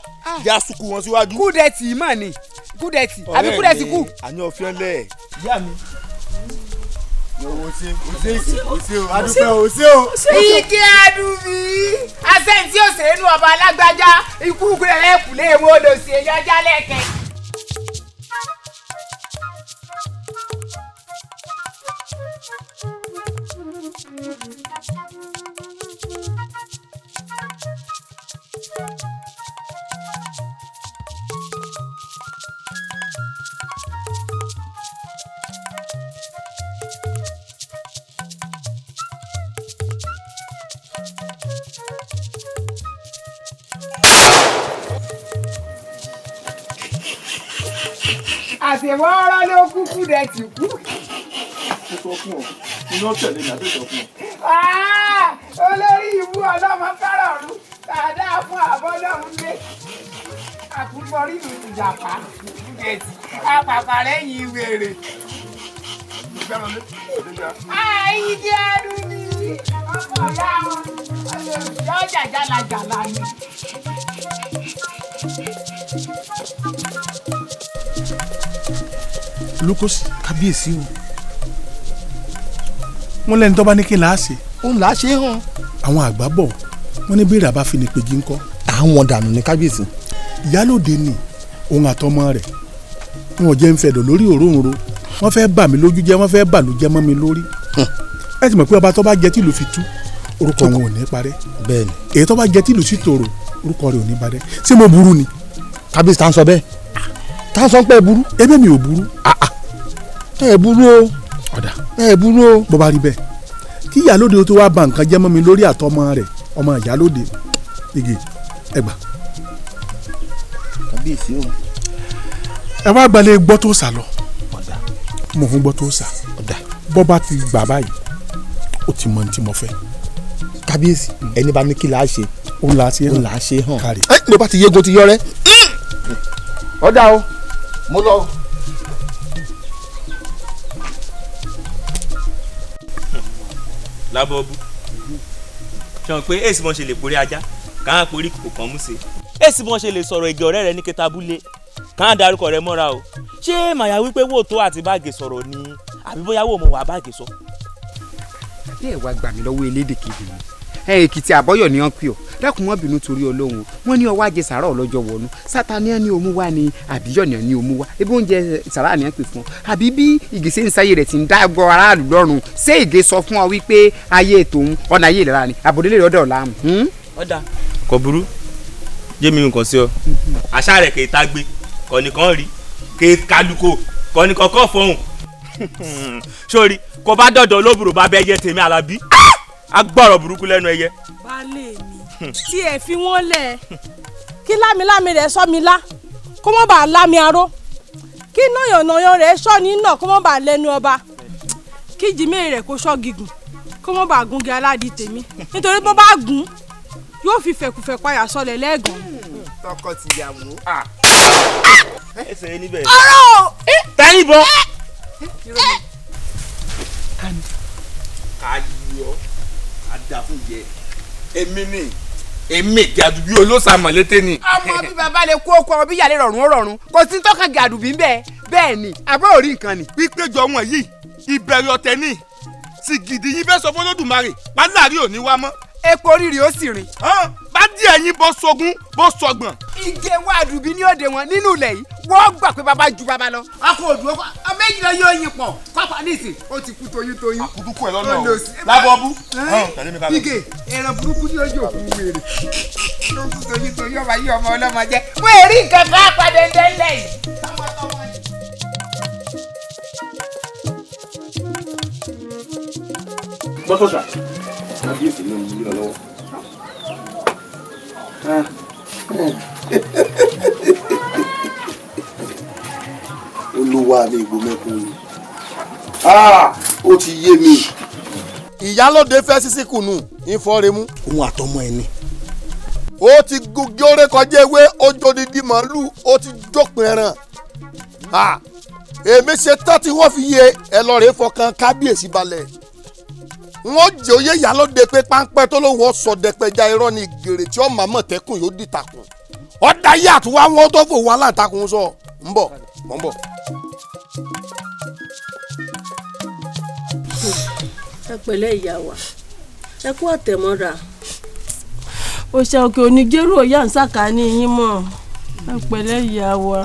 jẹ́ àsùnkùn wọn síwájú. kúdẹ̀tì mà ní kúdẹ̀tì àbí kúdẹ̀tì kù. àní ọ̀fíàn lẹ̀ ìyá mi. Igi àdùbí asẹ́ntì òsèlú ọba alágbájá ikú rẹ̀ kùlé èwo lòsì èyàn jálẹ̀kẹ̀. àṣewọ́ ọ̀rọ̀ ló kúkú rẹ̀ ti kú. Mo sọ fún ọ, iná tẹ̀lé ní abẹ́ sọ fún ọ. Olórí ìbú ọlọ́mọ fẹ́ràn ọ̀run tàdá fún àbọ́dọ̀rún lé. Àkúbọ̀rí ìlú ìjàpá ìjẹ̀sì àpàpà lẹ́yìn wèrè. Ìdí ẹrú mi ọkọ̀ ọ̀yá wọn yọjà jálajàla ni. Lukosi kábíyèsí o wọ́n lẹ́ni tó bá ní kí n là á ṣe. òun là á ṣe é hàn. àwọn àgbà bọ̀ wọ́n ní béèrè àbá fi ní pegi ńkọ́. àwọn dànù ní kábíyèsí. ìyálòde ni òun àtọmọ rẹ̀ wọn ò jẹ́ ń fẹ̀dọ̀ lórí òróǹro wọ́n fẹ́ bà mí lójú jẹ́ wọ́n fẹ́ bàlújẹ́ mọ́ mi lórí. ẹ ti mọ̀ pé ọba tó bá jẹ tìlú fi tú orúkọ wọn ò ní parẹ́. bẹ́ẹ̀ni. èyí tó bá jẹ tìlú sí tòrò orúkọ rẹ̀ ò ní parẹ́. ṣé mo burú ni. kábíyèsí tá à ń sọ bẹ́ẹ̀ tá à ń sọ pé ẹ burú. ebe mi ò burú. ẹ burú o. ọ̀dà ẹ burú o. bó bá rí bẹ́ẹ̀ kí ìyálòde tó wá ba nǹkan jẹ́ mọ́ mi lórí àtọmọ rẹ̀ ọmọ ìyálòde igi ẹgbà. kábíyèsí o. ẹ wá gbalẹ̀ gbọ́ tó sà lọ. ọ̀dà mo fún gbọ́ tó sà. ọ̀dà bọ́ bá ti gbà báyìí ó ti mọ ní tí mo fẹ́. kábíyèsí ẹni bá ní kí là á ṣe. òun là á ṣe hàn. òun là á ṣe hàn. kárí. ẹ mo bá ti yégun ti yọ rẹ. ọ̀dà o mo lọ. lábọ́ bú ṣan pé èsì wọn ṣe lè porí ajá káà porí kòkò kan mú sí èsì wọn ṣe lè sọ̀rọ̀ ìgè ọ̀rẹ́ rẹ ní ketabule káà darúkọ rẹ mọ́ra o ṣé màyà wípé wòótọ́ àti báàgì sọ̀rọ̀ ni àbí bóyá wò mọ̀ wá báàgì sọ. bí ẹ wá gbà mí lọ́wọ́ elédè kejì ni èkìtì àbọ̀yọ̀ ni wọ́n pè ọ́ dákun mọ́ bínú torí ọlọ́run wọ́n ní ọwọ́ àjẹsára ọlọ́jọ́ wọnú sátani ní òmu wá ni àbíyọ̀ ní òmu wá ebi oúnjẹ sàrà ni wọ́n pè fún ọ àbí bí ìgèsè ń sáyé rẹ̀ ti ń dá gbọ́ aráàlú lọ́rùn ṣé ìgè sọ fún ọ wípé ayé tòun ọ̀nà ayé ìlera ni àbòdélé rẹ̀ ọ̀dọ̀ làámu. ọ̀dà kò burú jẹ́mi nǹkan sí ọ àṣà rẹ̀ kì í tá gbé kọ́nìkan rí kì í kálukó kọ́nìkan kọ́ fọ́hùn sórí kò bá dọ̀dọ̀ lóbùrò bá bẹ́ yẹ tèmi Àlàbí agbọ̀rọ̀ burúkú lẹ́nu ẹyẹ. baálé mi tí ẹ fi wọ́n lẹ̀ kí lámilámi rẹ̀ sọ mi lá kó mọ́ bàa lámi aró kí nàyànnàyàn rẹ̀ sọ ní nà kó mọ́ bàa lẹ́nu ọba kí jìmí rẹ̀ kó sọ gígùn kó mọ́ bàa gúngi aládìí tèmi nítorí bó bá gùn yóò fi fẹ̀kùfẹ̀ payà sọlẹ̀ lẹ́ẹ̀gàn. tọkọ tìyàwó. ẹsẹ̀ yẹn níbẹ̀. ọ̀rọ̀ tẹ́yìn bọ́. ayọ̀ adàfún yẹ èmi gàdùbí olóṣàmọ̀lété ni. ọmọ bí baba lè kó okó ọmọ bí yàrá rọrùn ó rọrùn kò sí tọ́ka gàdùbí ń bẹ́ẹ̀ ni àbọ̀ orí nǹkan ni. pípéjọ wọn yìí ìbẹ̀rẹ̀ ọ̀tẹ̀ ni sì gidi yín fẹ́ sọ fún Olódùmarè pálárì ò ní wá mọ́. epo rírì ó sì rìn. bá díẹ̀ yín bọ́ sógun bọ́ sọgbọ̀n. ìgè wa àdùbí ní òde wọn nínú ilẹ̀ yìí wọ́n gbà pé baba ju baba lọ. ọkọ òdùn ọkọ méjì lọ yóò yin pọ̀ pápá nísìn ó ti kú toyún. àkútúkú ẹ lọ́nà o lábọ́bú. ìgè ẹran burúkú ní ojú òkú wèrè ló kú toyún ọba yìí ọmọ ọlọ́mọ jẹ́ wọ́n èrí nǹkan kan apàdé ńlẹ̀ yìí. gbọ́sọ̀sà kábíyèsí ló ń yí ọ lọ́wọ́. olúwa mi ìgbòmẹ́kùn ni ó ti yé mi. ìyálòde fẹ́ sísí kùnú ìfọ́remú. òun àtọmọ ẹ ni. ó ti gògé oré kọjá ewé ojú odidi màálù ó ti jópin ẹran. èmi ṣe tán tí wọ́n fi yé ẹ lọ rèé fọkàn kábíyèsí balẹ̀. wọ́n jẹ́ òye ìyálòde pé páńpẹ́ tó lóun ọ̀sọ̀ dẹ̀pẹ̀já irọ́ ni gèrè tí ọmọ àmọ̀tẹ́kùn yóò dì takùn. ọ̀dà yìí àtúwá wọn tó fò wọn aláǹtakùn sọ ń bọ̀ mọ̀ ń bọ̀. ẹ pẹ̀lẹ́ ìyá wa ẹ kú àtẹ̀mọ́ra. òṣà òkè oníjẹ́rù ọ̀yà ń sàkà ní yín mọ́ ẹ pẹ̀lẹ́ ìyá wa.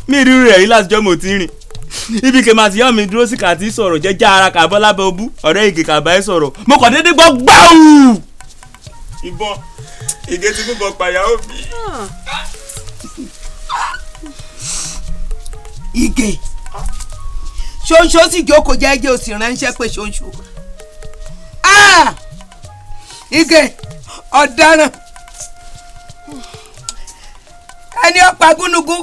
mi rí rẹ̀ yìí láti jọ́ mo ti rìn ibi kè máa ti yá mi dúró sí kàtí sọ̀rọ̀ jẹ́jẹ́ ara kàbọ́ lábẹ́ obú ọ̀rẹ́ ìgè kàbá ẹ̀ sọ̀rọ̀ mo kàn déédéé gbọ́ gbáù. ìbọn ìgè ti fún bọ pàyàwó mi. ìgè ṣoṣo sì jókòó jẹ́jẹ́ òsì ránṣẹ́ pé ṣoṣo Ige ọ̀daràn ẹni ọ̀pá gúnugún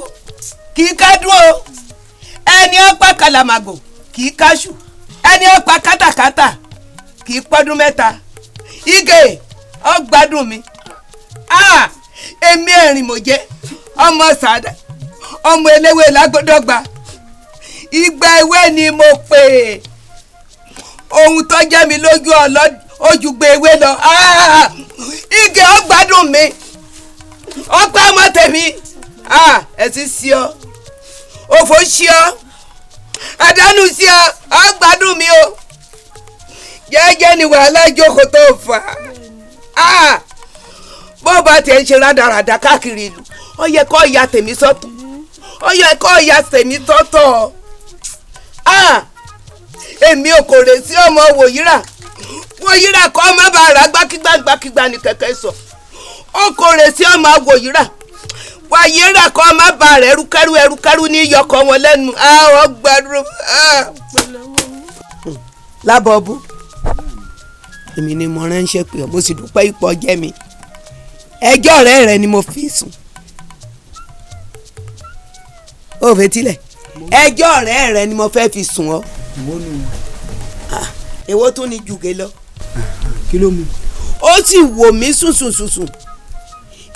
kì í kádùn o ẹni ọ̀pá kàlàmàgò kì í káṣù ẹni ọ̀pá kátàkátà kì í pọ́dún mẹ́ta. Ige ọgbádùn mi èmi ẹ̀rìn mo jẹ́ ọmọ sàdá ọmọ eléwé lágódọ́gba ìgbà ewé ni mo pè ohun tó jẹ́ mi lójú ojúgbé ewé lọ. Ige ọgbádùn mi ọpẹ ọmọ tèmi ẹsìn sí ọ òfò sí ọ àdánù sí ọ ọgbádùn mi o jẹ́jẹ́ ni wàhálà ìjókòó tó fà á bó bá tiẹ̀ ń ṣe rádaràdà káàkiri ìlú ó yẹ kó ya tèmi sọ́tọ̀ ó yẹ kó ya tèmi tọ́tọ̀ èmi ò kò rè sí ọmọ wòyíra kọ́ ọmọ bá rà gbákígbá ní kẹ̀kẹ́ sọ ó kò rè sí ọmọ wòyíra kọ́ ọmọ bá rà ẹrúkẹ́rú ní yọkọ̀ wọn lẹ́nu àwọn gbàdúrà lábọ̀ọ́bù èmi ni mo ránṣẹ́ pé mo sì dúpẹ́ ipò jẹ́ mi ẹjọ́ ọ̀rẹ́ rẹ ni mo fi sùn ó fetílẹ̀ ẹjọ́ ọ̀rẹ́ rẹ ni mo fẹ́ fi sùn ọ́. èwo tún ni jùgé lọ. kí ló mú. ó sì wò mí sùnsùnsùnsùn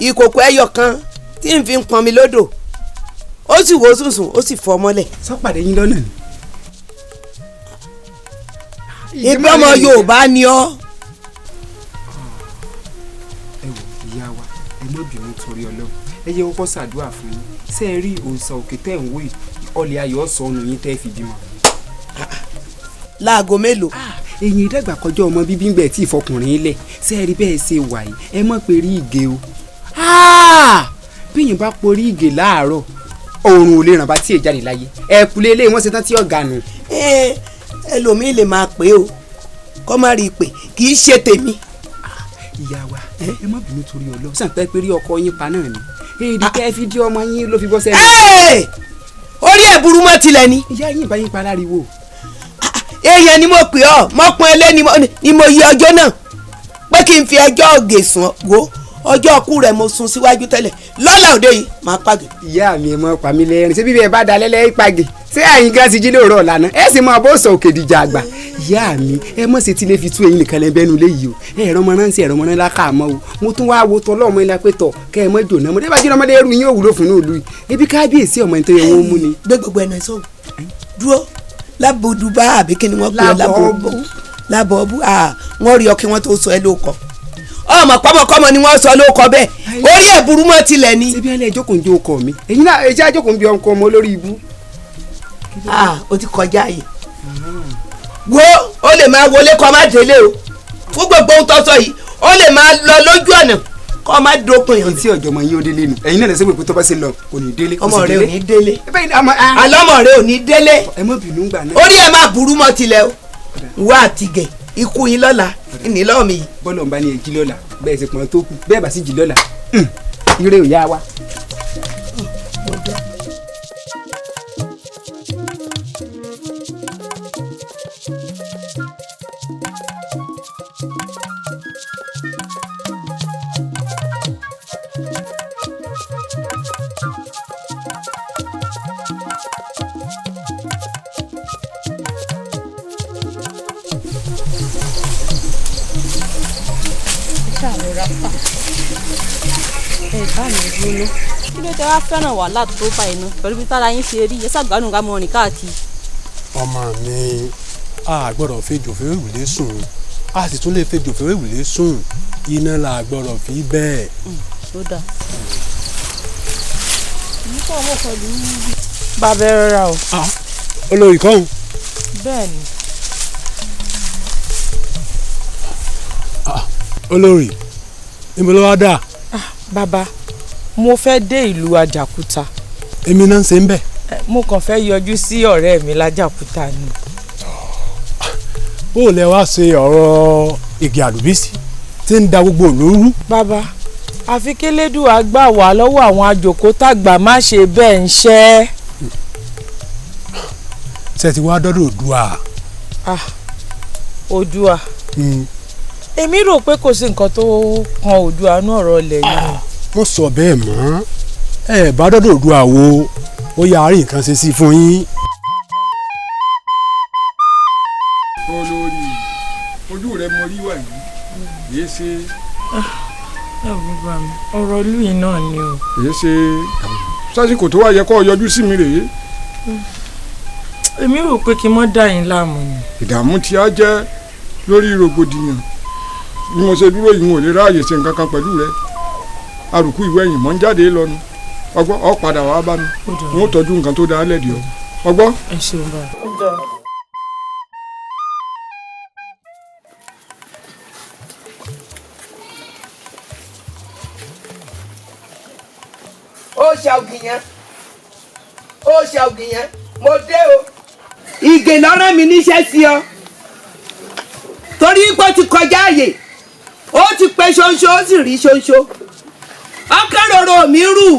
ìkòkò ẹyọ kan tí n fi ń pọn mi lódò ó sì wò sùnsùn ó sì fọ́ mọ́lẹ̀. sọ́pàdé yín lọ́nà ni. ibi ọmọ Yorùbá ni ọ́. ẹ wò ìyá wa ẹ má bínú torí Ọlọ́run ẹ yẹ kọ́kọ́ ṣàdúrà fún yín ṣé ẹ rí òòṣà òkè tẹ́ ń wò yìí ọlẹ̀ ayọ̀ sọnù yín tẹ́ fi bímọ. láago mélòó. èyí ìdàgbà kọjá ọmọ bíbí ń bẹ̀ tí ìfọkùnrin lẹ̀ ṣé ẹ rí bẹ́ẹ̀ ṣe wà yìí ẹ mọ̀ pé rí ìgè o. bíyìn bá porí ìgè láàárọ̀ oòrùn ò lè ràn bá tí ì jáde láyé ẹ kúlé ilé wọn ṣe tán tí ọ̀gá nù. ẹlòmíì lè máa pè ó kọ́ má rí i pé kì í ṣe tèmi. ìyá wa ẹ má bínú torí Ọlọ́run sàn pé rí ọkọ yín pa náà ni èdè kẹ́ fi dí ọmọ yín ló fi bọ́ sẹ́yìn. orí ẹ̀ burú mọ́ tilẹ̀ ni. ìyá yín bá yín pa láriwo. èèyàn ni mo pè ọ́ mọ́pọ́n ẹlẹ́ ni mo yí ọjọ́ náà pé kí n fi ẹjọ́ ògè sùn wo ọjọ́ ọkú rẹ̀ mo sún síwájú tẹ́lẹ̀ lọ́la òde yìí máa pàgẹ́. ìyá mi ẹ mọ pa mí lẹ́rìn ṣé bíbí ẹ bá dalẹ́ lẹ́yìn pàgẹ́ ṣé àyìn gan ti jí lóòrọ̀ lánàá ẹ sì mọ bó sọ òkè dìjà àgbà. ìyá mi ẹ mọ̀ ṣe tí lè fi tú eyín nìkan lẹ́bẹ̀ẹ́nu léyìí o ẹ̀rọ ọmọ náà ń ṣe ẹ̀rọ ọmọ náà lákàmọ́ o mo tún wá wo tọ́lọ́ ọmọ ilá pé tọ̀ kẹ́ ẹ mọ́ jòná mo débàjú ọmọdé ẹrù yín òwúlò fún òòlù yìí ebi kábíyèsí ọmọ nítorí wọn mú ni. gbé gbogbo ẹ̀nà ìṣòwò dúró lábòdùbá àbí kí ni wọ́n pè é lábọ̀ọ́bù wọ́n rí ọ kí wọ́n tó sọ ẹ lóko ọmọ pọmọkọmọ ni wọ́n sọ lóko bẹ́ẹ̀ orí ẹ̀ burú mọ́ tilẹ̀ ni. ṣé bí alẹ́ ìjókòó ń jó ọkọ mi èyí náà èyí àjókòó ń bí ọkọ ọmọ olórí ibú. o ti kọjá yìí wo ó lè máa wọlé kọ́ máa délé o fún gbogbo ohun tó sọ yìí ó lè máa lọ lójú ọ̀nà kọ́ máa dópin yàn. etí ọjọ́ ọmọ yín ó délé nu ẹ̀yin náà lẹ́sẹ̀ pé tó bá ṣe lọ kò ní délé. ọmọ rẹ ò ní délé alọ́mọ rẹ ò ní délé orí ẹ̀ máa burú mọ́ tilẹ̀ o wá àtìgẹ̀ ikú yín lọ́la ìnílọ́ mi yìí. bọ́lọ̀ ń bá ní ẹjí lọ́la bẹ́ẹ̀ sì pọ́n tó kù bẹ́ẹ̀ bá sì jí lọ́la ire ò yá wa. kí ló tẹ wá fẹ́ràn wàhálà tó bá iná pẹ̀lú bí tára yín ṣe rí ẹ ṣàgbádùn ká mọ rìn káàkiri. ọmọ mi a gbọ́dọ̀ fejò fèrèwìlé sùn a sì tún lè fejò fèrèwìlé sùn iná la gbọ́dọ̀ fi bẹ́ẹ̀. ó dà èmi kọ́ ọmọ pẹ̀lú. bàbá ẹ rọra o. olórí kan. bẹ́ẹ̀ ni. olórí níbo ló wá dà. bàbá mo fẹ́ dé ìlú Àjàkúta. èmi náà ń ṣe ń bẹ̀. mo kàn fẹ́ yọjú sí ọ̀rẹ́ mi lájàkúta ni. ó lẹ wá ṣe ọ̀rọ̀ igi àlùbísí tí ń da gbogbo olóru. bàbá àfi kélédùà gbà wá lọ́wọ́ àwọn àjòkó tàgbà má ṣe bẹ́ẹ̀ ń ṣẹ́. ṣe ti wá dọ́dọ̀ Oòduà. Oòduà èmi rò pé kò sí nǹkan tó kan Oòduà nú ọ̀rọ̀ ilẹ̀ yìí. mo sọ bẹ́ẹ̀ mọ́ ẹ bá dọ́dọ̀ Oòduà wo ó yà á rí nǹkan ṣe sí fún yín. olórí ojú rẹ mo rí wà yìí yéé ṣe. ẹ wò bá mi ọ̀rọ̀ ìlú yìí náà ni o. yéé ṣe sásìkò tó wà yẹ kó yọjú sí mi rèé. èmi rò pé kí n mọ́ dá yín láàmú ni. ìdààmú tí a jẹ́ lórí rògbòdìyàn bí mo ṣe dúró yìí n ò lè ráàyè ṣe nǹkan kan pẹ̀lú rẹ arùkú ìwé ẹ̀yìn mọ́ ń jáde lọ́nu ọgbọ́n ọ padà wàá bá mi n ó tọ́jú nǹkan tó dáa lẹ́dìí ọ ọgbọ́n. ẹ ṣeun bá ó ṣàògìyàn mo dé o. ìgè lọ́rọ̀ mi níṣẹ́ sí ọ torí pé ó ti kọjá àyè ó ti pe ṣoṣo ó sì rí ṣoṣo ọkẹ́rọ̀rọ̀ mi rù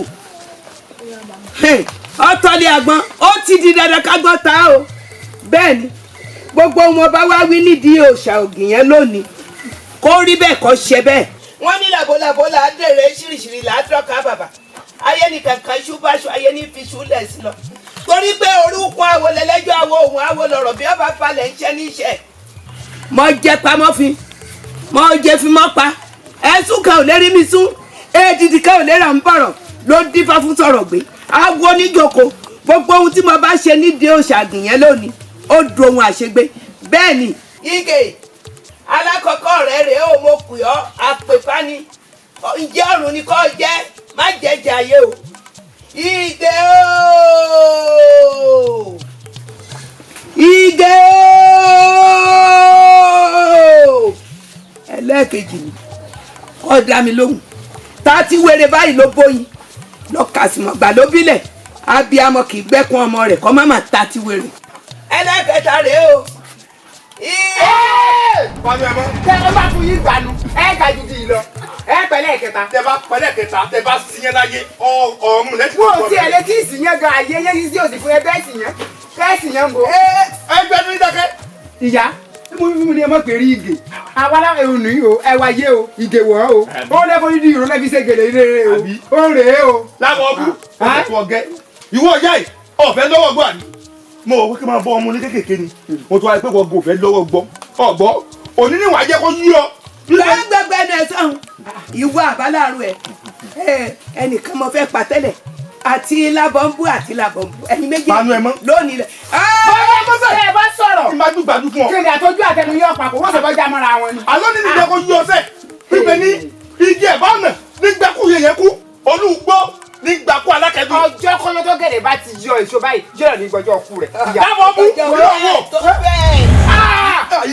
ọtọ́lé àgbọn ó ti di dandan kágbọ́n ta o bẹ́ẹ̀ ni gbogbo wọn bá wá wí nídìí òòṣà ògìyàn lónìí kó rí bẹ́ẹ̀ kó ṣe bẹ́ẹ̀. wọ́n ní làbólàbó là á dèrè ṣìrìṣìrì là á dọ́ka bàbà ayé ní kankan ṣúbáṣu ayé ní fi ṣúlẹ̀ sí lọ torí pé orúkọ àwo lẹ́lẹ́jọ́ àwo òun àwo lọ̀rọ̀ bí ọba falẹ̀ ń ṣẹ́ níṣẹ́. mo jẹ pamọ́fin mo jẹ fi mọ́ pa ẹ̀sùn kan ò lè rí mi sún èdìdì kan ò lè rà ń bọ̀rọ̀ ló dífá fún sọ̀rọ̀ gbé àwo oníjoko gbogbo ohun tí mo bá ṣe nídìí òṣàgùn yẹn lónìí ó du ohun àṣegbé bẹ́ẹ̀ ni. Ige alákọ̀ọ́kọ́ rẹ̀ rèé o mo pè ọ́ àpèfání ǹjẹ́ ọ̀run ni kò jẹ́ má jẹ́jẹ́ ayé o. Ige ooo Ige ooo ẹlẹ́ẹ̀kejì ni kọ́ dá mi lóhùn tá a ti wéré báyìí ló bóyin lọ kàsìmọ̀gbà ló bílẹ̀ abiyamọ kì í gbẹ́kún ọmọ rẹ̀ kọ́ má má ta ti wéré. ẹlẹ́ẹ̀kẹta rèé o. tẹ ẹ bá fún yín gbanu ẹ ga ju di lọ ẹ pẹ̀lẹ́ kẹta. tẹ bá pẹ̀lẹ́ kẹta tẹ bá siyẹn láyé ọmọ lẹti. wọ́n ti ẹ̀ létí ìsìyẹn gan ayé yẹn sí òsì fún ẹ bẹ́ẹ̀ sìyẹn bẹ́ẹ̀ sìyẹn ń bọ̀. ẹ gbẹnu yín dákẹ́. ìyá mo ní ẹ mọ̀ pé rí Ìgè àwa láwọn èrò nìyí o ẹ wá yé o Ìgè wọ̀ ọ́ o ó lẹ́fọ́ yín di ìrọ̀ lẹ́fi ṣe gèlè rere o ó rèé o. láwọn ọkùn ọ̀gẹ́ ìwọ ọ̀yá yìí ọ̀fẹ́ lọ́wọ́ gbọ́ àná mo wò kí n máa bọ́ ọmọ ní kékèké ni mo tún wáyé pé wọ́n gò fẹ́ lọ́wọ́ gbọ́ ọ̀gbọ́ òní ni wàá jẹ́ kó yí ọ. lẹ́gbẹ̀gbẹ̀ náà sọ̀hún ìwọ àbáláàrú ẹ̀ ẹnìkan mo fẹ́ pa tẹ́lẹ̀ àti labọ́nbú àti labọ́nbú ẹ̀yin méjì lónìí lẹ̀. bọ́lá mo fẹ́ ẹ bá sọ̀rọ̀. kí n bá gbàdú fún ọ. kí ni àtọ́jú àtẹnu yọ papọ̀ wọ́n sọ bọ́ já mọ́ra wọn ni. àlọ́ ní ìdílé kó yí ọ sẹ́ pípẹ́ ní igi ẹ̀bá ọ̀nà nígbàkú yẹn kú olùgbọ́ nígbàkú alákẹ́dùn. ọjọ́ kọ́yọ́ tó gẹ̀rẹ̀ bá ti yọ èso báyìí yọ̀rọ̀ ní gbọ́jọ́ ọkù rẹ̀. dábọ̀ bú olówó.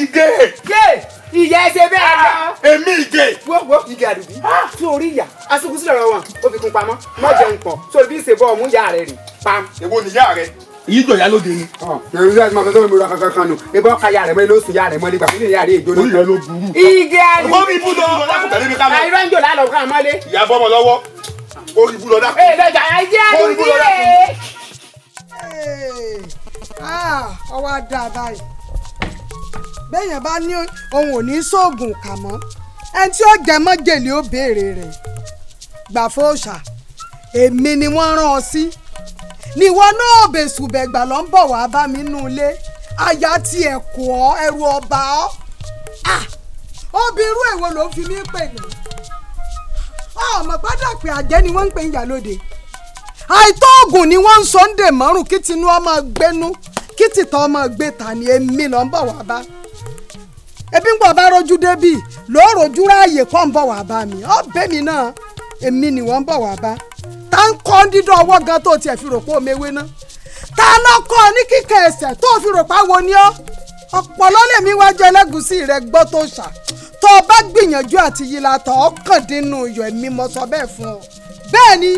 Ìgè. ìyá ẹsẹ̀ bẹ́ẹ̀ lọ. èmi Ìgè. wo Ìgè àdùbí tí orí ìyá asukun sílẹ̀ ọ̀rọ̀ wọn ó fi kún pamọ́ mọ́ jẹun pọ̀ sórí bí ìṣèbọ̀ ọ̀mú ìyá rẹ̀ rè pam. èwo ni ìyá rẹ èyí jọ ìyá lóde ni. èrò ìyá ìmọ̀ fẹ́ tó mi ra kankan kan nù ebí ọkà ìyá rẹ̀ mọ́ ilé oṣù ìyá rẹ̀ mọ́ nígbà fún ìyá rẹ̀ èjò lórí. orí rẹ ló burú. Ìgè àdùbí. wọ́n mi bú lọ lákùtàlẹ́ mi ká lọ. àìrọ́ ń jò lálọ́ ká mọ́lé. ìyá bọ́mọ lọ́wọ́ orí bú lọ dákú. ọwọ́ á dá a báyìí bẹ́ẹ̀yàn bá ní òun ò ní sóògùn kà mọ́ ẹni tí ó jẹ mọ́jèlé ó béèrè rẹ̀ gbà fóòṣà èmi ni wọ́n rán ọ sí níwọ náà bẹ̀sùbẹ̀gbà ló ń bọ̀ wá bá mi nú ilé aya ti ẹ̀kọ́ ọ ẹrù ọba ọ obìnrin èwo ló ń fi mí pè ní ọmọ padà pé àjẹ́ ni wọ́n ń pè ń Ìyálóde àìtó oògùn ni wọ́n ń sọ ń dè mọ́rùn kí tinú ọmọ gbénú kí tìtọ́ ọmọ gbé ta ni èmi ló ń bọ̀ wá bá ebi ń bọ̀ bá rojú débì ló rojú ráàyè kọ́ ń bọ̀ wá bá mi ọbẹ̀ mi náà èmi ni wọ́n ń bọ̀ wá bá tá ń kọ́ dídọ̀ ọwọ́ gan tó tiẹ̀ fi rò pé omewé ná tá a lọ kọ́ ní kíkẹ́ ẹsẹ̀ tó fi rò pé wo ni ọ́ ọ̀pọ̀lọ́ lèmi wájú ẹlẹ́gùsí rẹ̀ gbọ́ tó ṣà tó o bá gbìyànjú àti yìí la tọ̀ ọ́ kàn dínú iyọ̀ èmi mo sọ bẹ́ẹ̀ fún ọ bẹ́ẹ̀ ni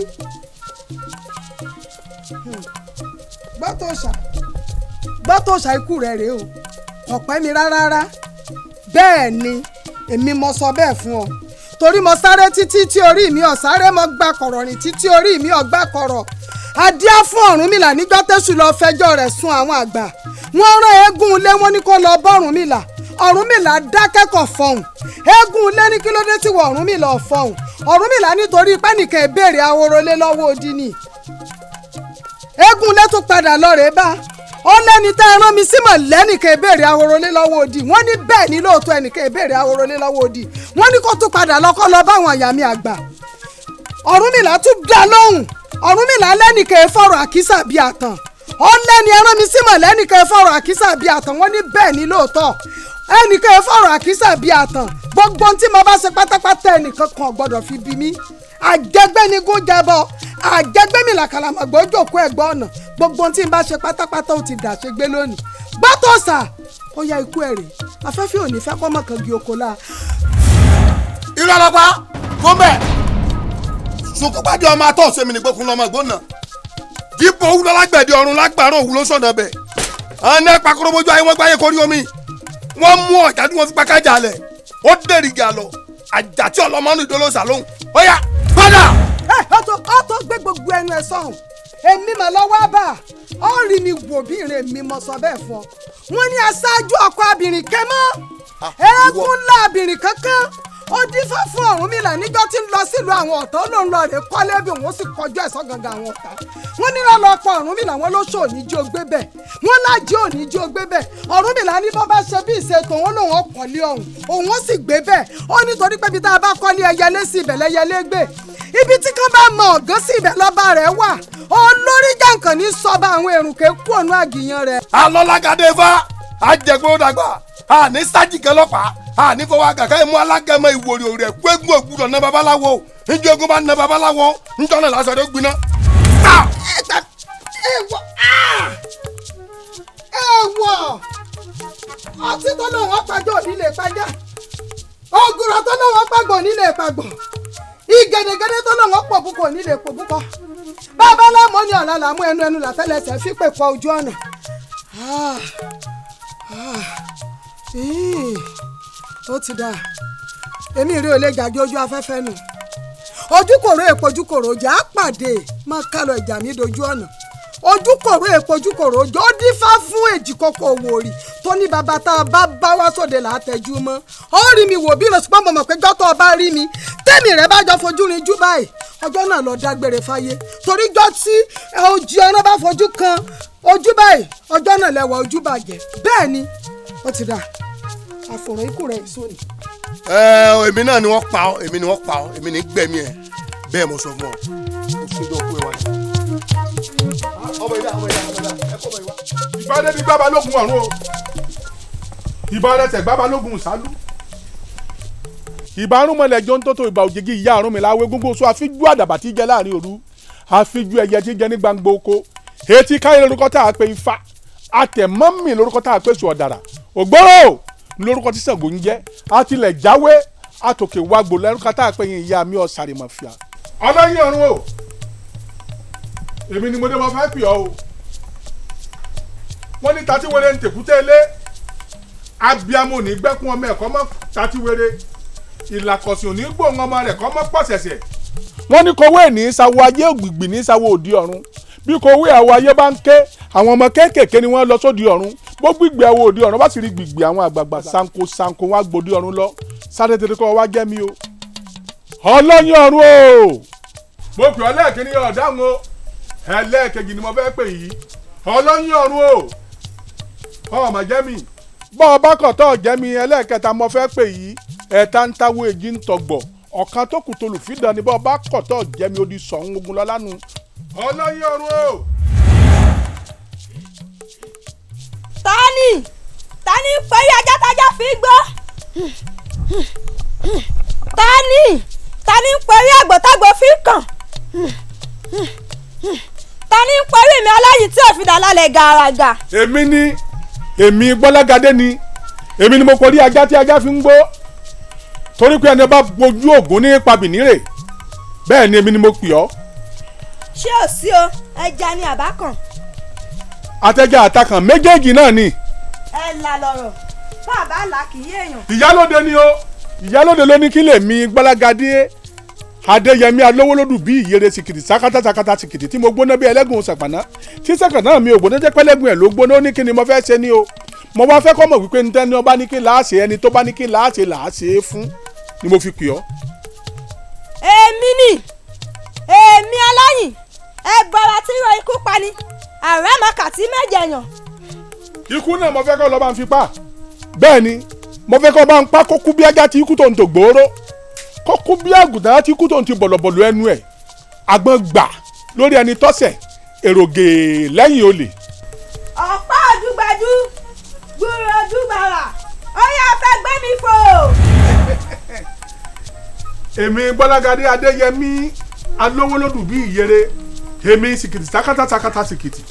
gbọ́ tó ṣà ikú rẹ̀ rèé o ọ̀pẹ́ mi rárá bẹ́ẹ̀ ni èmi mo sọ bẹ́ẹ̀ fún ọ torí mo sáré títí tí orí mi ò sáré mo gbà kọ̀rọ̀ rìn títí orí mi ò gbà kọ̀rọ̀ adíá fún Ọ̀rúnmìlà níjọ́ tẹ́sù lọ fẹjọ́ rẹ̀ sùn àwọn àgbà wọ́n rán eégún ilé wọn ní kó lọ bọ́rùnmìlà Ọ̀rúnmìlà dákẹ́kọ̀ọ́ fọhùn eégún ilé ní kí ló dé tí wọ Ọ̀rúnmìlà fọhùn Ọ̀rúnmìlà nítorí pẹ́nìkan ìbéèrè ahoro lé lọ́wọ́ odi ni eégún ilé tún padà lọ rèé bá ó lẹ́ni tá a rán mi símọ̀ lẹ́nìkan ìbéèrè ahoro lé lọ́wọ́ odi wọ́n ní bẹ́ẹ̀ ni lóòótọ́ ẹnìkan ìbéèrè ahoro lé lọ́wọ́ odi wọ́n ní kó tún padà lọ́kọ́ lọ báwọn àyà mi àgbà Ọ̀rúnmìlà tún dá lóhùn Ọ̀rúnmìlà lẹ́nìkan ìfọ̀rọ̀ àkísà bíi àtàn ó lẹ́ni ẹran mi símọ̀ lẹ́nìkan ìfọ̀rọ̀ àkísà bíi àtàn wọ́n ní bẹ́ẹ̀ ni lóòótọ́ ẹnìkan ìfọ̀rọ̀ àkísà bíi àtàn gbogbo tí mo bá ṣe pátápátá ẹnìkan kan gbọ́dọ̀ fi bí mi àjẹgbẹ́ ni gún jẹbọ àjẹgbẹ́ mi làkàlàmọ̀gbọ́ jòkó ẹ̀gbọ́n ọ̀nà gbogbo tí n bá ṣe pátápátá ó ti dà ṣe gbé lónìí gbọ́tọ̀ sà ó yá ikú ẹ̀ rè afẹ́fẹ́ ò ní fẹ́ kọ́ mọ̀kàn gí oko la. irú ọlọ́pàá kó bẹ́ẹ̀ sùkúpàdé ọmọ atọ́ ṣe mi ní gbókun lọ́mọ ìgbóná dípò òwúlọ́ lágbẹ̀dẹ ọ̀run lágbàrán òwúlọ́ sọ̀nà bẹ̀ ọ̀nà pàkúrọ̀mọ́jú ayé wọ́n gbáyé kórí omi wọ́n mú ọ̀jà tí wọ́n fi pàkájà lẹ̀ ó dèrè ìjà lọ àjà tí ọlọ́mọ́nù ìdólóṣà lóhùn ó yá padà. ó tó gbé gbogbo ẹnu ẹ sọ̀hún èmi mà lọ́wọ́ bá ọ rí mi wò bí ìrìn mi mọ̀ sọ bẹ́ẹ̀ fún ọ wọ́n ní aṣáájú ọkọ̀ abìnrin kẹ́mọ́ eégún ńlá abìnrin kankan ó dífá fún Ọ̀rúnmìlà níjọ́ tí ń lọ sílùú àwọn ọ̀tá ó lóun lọ rè kọ́lé bí òun sì kọjú ẹ̀sọ́ gangan àwọn ọ̀tá wọ́n ní lọ́lọ́pọ̀ Ọ̀rúnmìlà wọn ló ṣò ní jí ó gbé bẹ̀ wọ́n lájí ò ní jí ó gbé bẹ̀ Ọ̀rúnmìlà ní bọ́ bá ṣe bí ìṣètò òun lòun ọkọ̀lé ọ̀hún òun ó sì gbé bẹ̀ ó nítorí pé ibi tá a bá kọ́lé ẹyẹlé sí ibẹ̀ lẹ́yẹlé gbé ibi tí kan bá mọ ọ̀gán sí ibẹ̀ lọ́ba rẹ̀ wà olórí jàǹkàn ní sọba àwọn èrùnkè kú ònú àgìyàn rẹ̀. alọ́lágadé fa àjẹgbọ́n dàgbà àní sájìkẹ́ lọ́pàá àní fọwọ́ àgàkà ìmú alágẹmọ ìwòrì rẹ̀ gbẹ́gun ògbúdọ̀ ná babaláwo níjọ́ ogun bá ná babaláwo níjọ́ náà lásán ló gbiná. ẹ̀wọ̀ ọtí tó lóun ọ̀pájọ́ òní lè pàjá ògùrọ̀ tó lóun ọ̀págbọ̀ òní lè pàgbọ̀ ìgẹ̀dẹ̀gẹ̀dẹ̀ tó lóun ọ̀pọ̀ púpọ̀ òní lè pò púpọ̀ babaláwo ní ọ̀la làmú ẹnu làtẹ́lẹsẹ̀ fi pè pọ̀ ojú ọ̀nà. ó ti dáa èmi rí olè jàjọ ojú afẹ́fẹ́ nù ojúkòrò èpo ojúkòrò ọjà á pàdé máa ká lọ ìjà mi dojú ọ̀nà ojúkòrò èpo ojúkòrò ọjà ó dífá fún èjìkókò òwòrì tó ní bàbá tá a bá wá sóde là á tẹjú mọ́ ó rí mi wò bí ìrọ̀sùpọ̀ mọ̀mọ́ pé jọ́tọ̀ ọba rí mi tẹ́mi rẹ̀ bá jọ fojú rin jú báyìí ọjọ́ náà lọ dágbére fáyé torí jọ́ tí ojú ọ̀nà bá fojú kan ojú báyìí ọjọ́ náà lẹ́wọ̀ ojú bàjẹ́ bẹ́ẹ̀ ni ó ti dà àfòrán ikú rẹ̀ ìsóni. èmi náà ni wọ́n pa ọ́ èmi ni wọ́n pa ọ́ èmi ní gbẹ̀mí ẹ̀ bẹ́ẹ̀ mo sọ fún ọ ó sójú ọkọ ẹ wá. ìbádé bí gbába lógun ọ̀run o ìbádé tẹ̀ gbába lógun ṣáálú ìbárùnmọ̀lẹ̀ jọ ń tó tó ìbà òjèjì ìyá àrùn mi láwé gbogbo oṣù àfijú àdàbà tí jẹ láàrin òru àfijú ẹyẹ tí jẹ ní gbangba oko etí káyé lórúkọ tá a pè ifá àtẹ̀mọ́mì lórúkọ tá a pè sùn ọ̀dàrà ògbóró lórúkọ tí Ṣàngó ń jẹ́ àtìlẹ̀ jáwé àtòkè wàgbò lórúkọ tá a pè yín ìyá mi ọ̀sàrìmọ̀fìà. ọlọ́yin ọ̀run o èmi ni mo dé mo fẹ́ pè ọ́ o wọ́n ní tati wéré ń tèkútẹ́ ilé abiamọ ní gbẹ́kún ọmọ ẹ̀kọ́ mọ́ tati wéré ìlàkọ̀sìn òní gbóhùn ọmọ rẹ̀ kọ́ mọ́ pọ̀sẹ̀sẹ̀. wọ́n ní kowé ní sáwọ́ ayé ògbìgbì ní sáwọ́ òdi ọ̀run bí kowé àwọ̀ ayé bá ń ké àwọn ọmọ kéékèèké ni wọ́n lọ sódi ọ̀run bó gbìgbì àwọ̀ òdi ọ̀run bá sì rí gbìgbì àwọn àgbààgbà sanko wọn gbòdi ọ̀run lọ sáré tètè kọ́ wá jẹ́ mi o. ọlọ́yin ọ̀run o mo pè ọ́ lẹ́ẹ̀kíní ọ̀dáhùn o ẹlẹ́ẹ̀kejì ni mo fẹ́ pè yìí ọlọ́yin ọ̀run o ọmọ jẹ́ mi bọ́ ọ bá kọ̀ tọ́ jẹ́ mi ẹlẹ́ẹ̀kẹta mo fẹ́ pè yìí ẹ̀ta ń táwọ́ èjì ń tọgbọ̀ ọ̀kan tó kù tó lùfídàn ní bọ́ ọ bá kọ̀ tọ́ jẹ́ mi ó di sọ̀hún ogun lọ́lánu ọlọ́yin ọ̀run o. tani pẹ̀lú ajátajà fi gbọ́ tani pẹ̀lú àgbọ̀tàgbọ̀ fi kàn tani pẹ̀lú mi aláyìí tí òfin dà lálẹ́ gàràgà. èmi gbọ́lágadé ni èmi ni mo kọ rí ajá tí ajá fi ń gbó torí pé ẹni bá gbojú ògún ní pabìnírè bẹ́ẹ̀ ni èmi ni mo pè ọ́. ṣé ò sí o ẹja ni àbá kan. àtẹ̀jà àtakàn méjèèjì náà ni. ẹ là lọ̀rọ̀ bàbá là kì í èèyàn. ìyálóde ni o ìyálóde ló ní kí lè mi gbọ́lágadé adéyẹmí alówólódù bí ìyèrè sìkìtì sákátá sìkìtì tí mo gbóná bí ẹlẹ́gùn ṣàpàná tí sẹ́kànnà mi ò gbóná jẹ́ pẹ́lẹ́gùn ẹ̀ ló gbóná ó ní kí ni mo fẹ́ ṣe ni o mo wá fẹ́ kọ́ mọ̀ wípé ní tẹ́ni ọba ní kí láàṣẹ ẹni tó bá ní kí láàṣẹ làáṣẹ fún ni mo fi pè ọ́. èmi ni èmi aláyìn ẹgbàrá tí ro ikú pa ni ààrẹ màkàtí mẹ́jẹ̀yàn. ikú náà mo fẹ́ kọ́ lọ́ọ́ bá ń fi pa bẹ́ẹ̀ ni mo fẹ́ kọ́ bá ń pa kó kú bí ajá tí ikú tó ń tò gbòòrò kó kú bí àgùntàn tí ikú tó ń ti bọ̀lọ̀bọ̀lọ̀ ẹnu ẹ̀ àgbọn gbà lórí ẹni tọ́sẹ̀ èrògè lẹ́yìn olè. ọ̀pá àdúgbàdú gbúrò ojúbàrà ó yá fẹ́ gbé mi fò. èmi Gbọ́lágadé Adéyẹmí alówólódù bí ìyèrè èmi sìkìtì sakata sìkìtì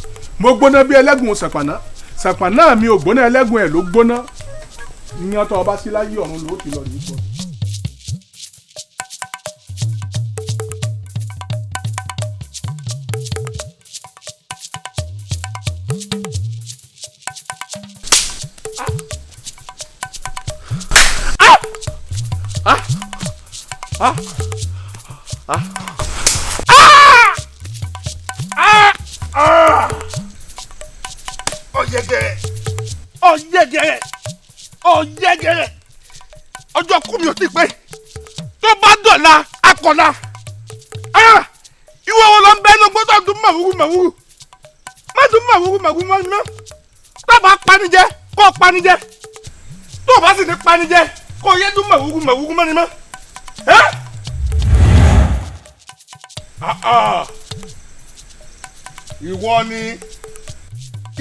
mo gbóná bí ẹlẹ́gùn sàpàná mi ò gbóná ẹlẹ́gùn ẹ̀ ló gbóná ní ọtọ ọba sí láyé ọ̀run ló ti lọ rí bọ́. ọ̀yẹ́gẹ̀rẹ̀ ọjọ́ kú mi ò ti pé tó bá dọ̀la akọ̀la ìwọ wo ló ń bẹ́ẹ̀ ní gbọ́dọ̀ dún màwúrú má dún màwúrú mọ́ ni mọ́ tó bá panijẹ́ kó panijẹ́ tó bá sì ní panijẹ́ kó yẹ dún màwúrú mọ́ ni mọ́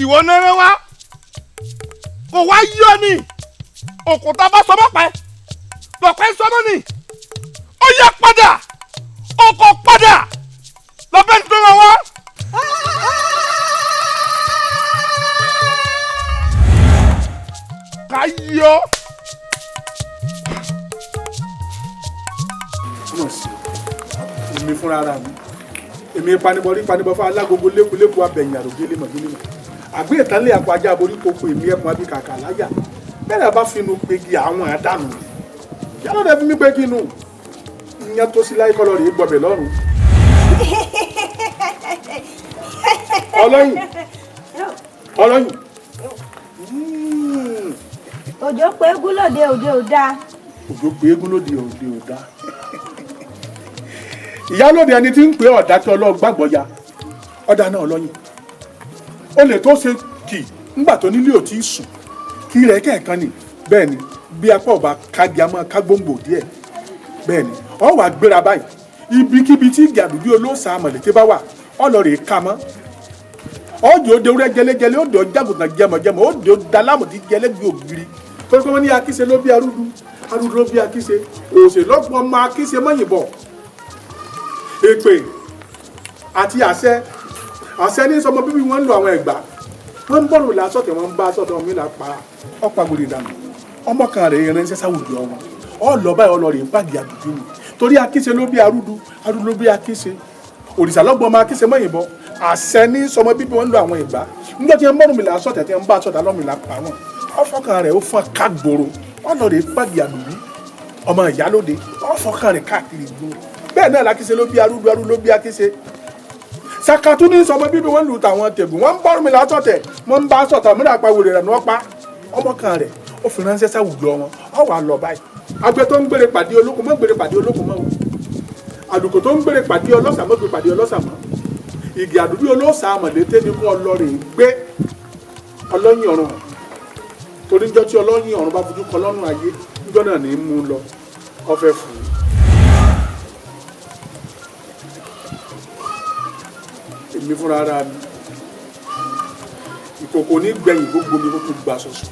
ìwọ náà wá kò wá yọ ni òkúta bá sọmọ pẹ lọpẹ sọmọ ni ó yẹ padà ọkọ padà lọpẹ tó wọn wá. ká yọ. èmi fúnra ara mi èmi panibọrí panibọfá alágogo lékuléku abẹ̀yìn àrògé lémọ̀gélémọ̀ àgbé ìtànlẹ̀ àpò ajá aborí kókó èmi ẹ̀kún abíkàkà láyà bẹ́ẹ̀ bá finú pegi àwọn àdánù yálò dẹ̀ fi mí pegi nù ìyẹn tó sí láyé kọ́lọ́ rèé gbọ́bẹ̀ lọ́rùn. ọlọ́yìn òjò pé egún lóde òde ò dáa. òjò pé egún lóde òde ò dáa. ìyálòde ẹni tí ń pè ọ̀dà tí ọlọ́ọ̀ gbàgbọ́ ya ọ̀dà náà lọ́yìn ó lè tó ṣe kì ńgbà tó nílé ò tí ì sùn kí rẹ̀ kẹ̀kan ni bẹ́ẹ̀ ni bí apá ọba kági amọ́ kágbóǹgbò díẹ̀ bẹ́ẹ̀ ni ọ wà gbéra báyìí ibikíbi tí ìgbàdùn bí olóòsà àmọ̀lẹ́tẹ́ bá wà ọ lọ rèé ka mọ́ ọjọ́ òde wúrẹ́ jẹlẹ́jẹlẹ́ ó dọ̀ jágùntàn jẹmọ̀jẹmọ̀ ó dọ̀ dalámùtí jẹlẹ́gbẹ̀ ògiri tó kọ́ ní akíse ló bí arúgbó arúgbó ló bí akíse òsè lọ́pọ̀ ọmọ akíse mọ́yìnbọ̀ èpè àti àṣẹ ní sọmọ bíbí wọn ń lo àwọn ẹgbàá wọn ń bọ̀rù lásọ̀tẹ̀ wọn ń bá sọ̀tẹ̀ wọn mi là pa ọ̀pàgbòrè dànù ọmọ kan rẹ̀ yẹn ránṣẹ́ sáwùjọ wọn ọ lọ báyìí ọlọ́ọ̀rẹ́ ń pàdé àdùdú ni torí akíse ló bí arúgbó arúgbó ló bí akíse òrìṣà lọ́gbọ̀n ọmọ akíse mọ́yìnbọ̀ àṣẹ ní sọmọ bíbí wọn ń lo àwọn ẹgbàá nígbà tí wọn bọ̀rù mi là sọ̀tẹ̀ tí wọn bá sọ̀tẹ̀ lọ́mì là pa wọn ọfọkàn rẹ̀ ó fún akágboro ọlọ́ọ̀rẹ́ ń pàdé àdùdú ọmọ ìyálóde ọfọkàn rẹ̀ káàkiri gbòòrò bẹ́ẹ̀ náà lakíse ló bí arúgbó arúgbó ló bí akíse sakatu ní sọmọ bíbí wọn lù tàwọn tẹgùn wọn ń bọrù mi látọ̀tẹ̀ wọn ń bá sọ̀tà múlẹ̀ àpawò rẹ̀ ní wọ́n pa ọmọ kan rẹ̀ ó fi ránṣẹ́ sáwùjọ wọn ọ wà lọ báyìí àgbẹ̀ tó ń gbére pàdé olókun mọ́ gbére pàdé olókun mọ́ o àlùkò tó ń gbére pàdé ọlọ́sà mọ́ gbére pàdé ọlọ́sà mọ́ ìgì àdúgbò olóòsà àmọ̀lété ni kó ọlọ́rin gbé ọlọ́yin ọ̀run torí níjọ́ tí ọlọ́yin ọ̀run bá fojú kọ lọ́rùn ayé níjọ́ náà ní í mú lọ ọfẹ́ fún un. èmi fúnra ara mi ìkòkò ní gbẹ̀yìn gbogbo mi kó tó gba sọ̀sọ̀.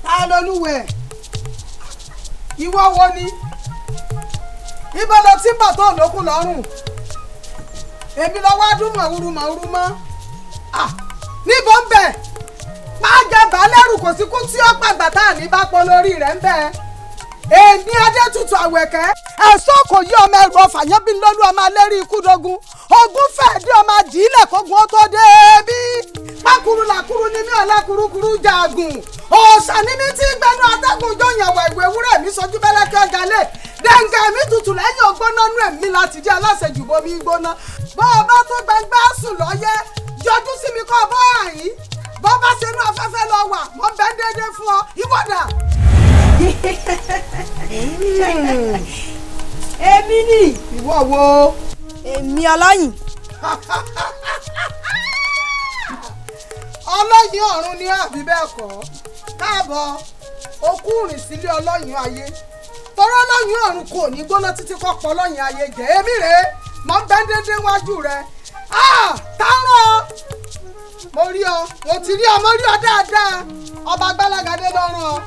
ta lolúwẹ̀ ìwọ wo ni ibo ló ti ń bọ̀ tó lókun lọ́rùn èmi lọ wá dún màwúrú mọ́ níbo ń bẹ̀ máa jẹ bàálẹ̀rù kò sí kú tí ó pàgbà tá à ní bá pọ̀ lórí rẹ̀ ń bẹ̀ èmi adétutù àwẹ̀kẹ́ ẹ̀sọ́ kò yí ọmọ ẹrù ọfà yẹn bí lọ́lú ọmọ alẹ́rí ikú dogun ogun fẹ́ẹ́ dé ọmọ àdìílẹ̀ kógun ó tó dé bí pákúrú làkúrú ní mí ọ̀la kúrúkúrú jagun òòṣà ní mi tí gbẹnu atẹ́gùn jọyàn wẹ̀ ìwé ewúrẹ́ mi sojú bẹ́lẹ́kẹ́ ọ̀gálẹ̀ dẹ̀ǹgà mi tutù lẹ́yìn ògbóná nú ẹ̀mí láti jẹ́ aláṣẹjù bomi gbóná bọ́ ọ bá tó gbangba sùn lọ́yẹ́ yọjú sí mi kọ́ bọ́ àyín bọ́ bá ṣe inú afẹ́fẹ́ lọ wà mọ́ bẹ́ẹ̀ déédéé fún ọ ìwọ́dà. èmi ni. ìwọ wo. èmi ọlọ́yìn. ọlọ́yin ọ̀run ni àbí bẹ́ẹ̀ kọ́ káàbọ̀ okú rìn sílé ọlọ́yin ayé tọ́rọ́ ọlọ́yin ọ̀run kò ní gbóná títí kọ́ pọ̀ ọlọ́yin ayé jẹ́ èmi rèé mọ́ bẹ́ẹ̀ déédéé wájú rẹ̀ táwọn mo rí ọ mo ti rí ọ mo rí ọ dáadáa ọba gbálagadé lọ́rùn ọ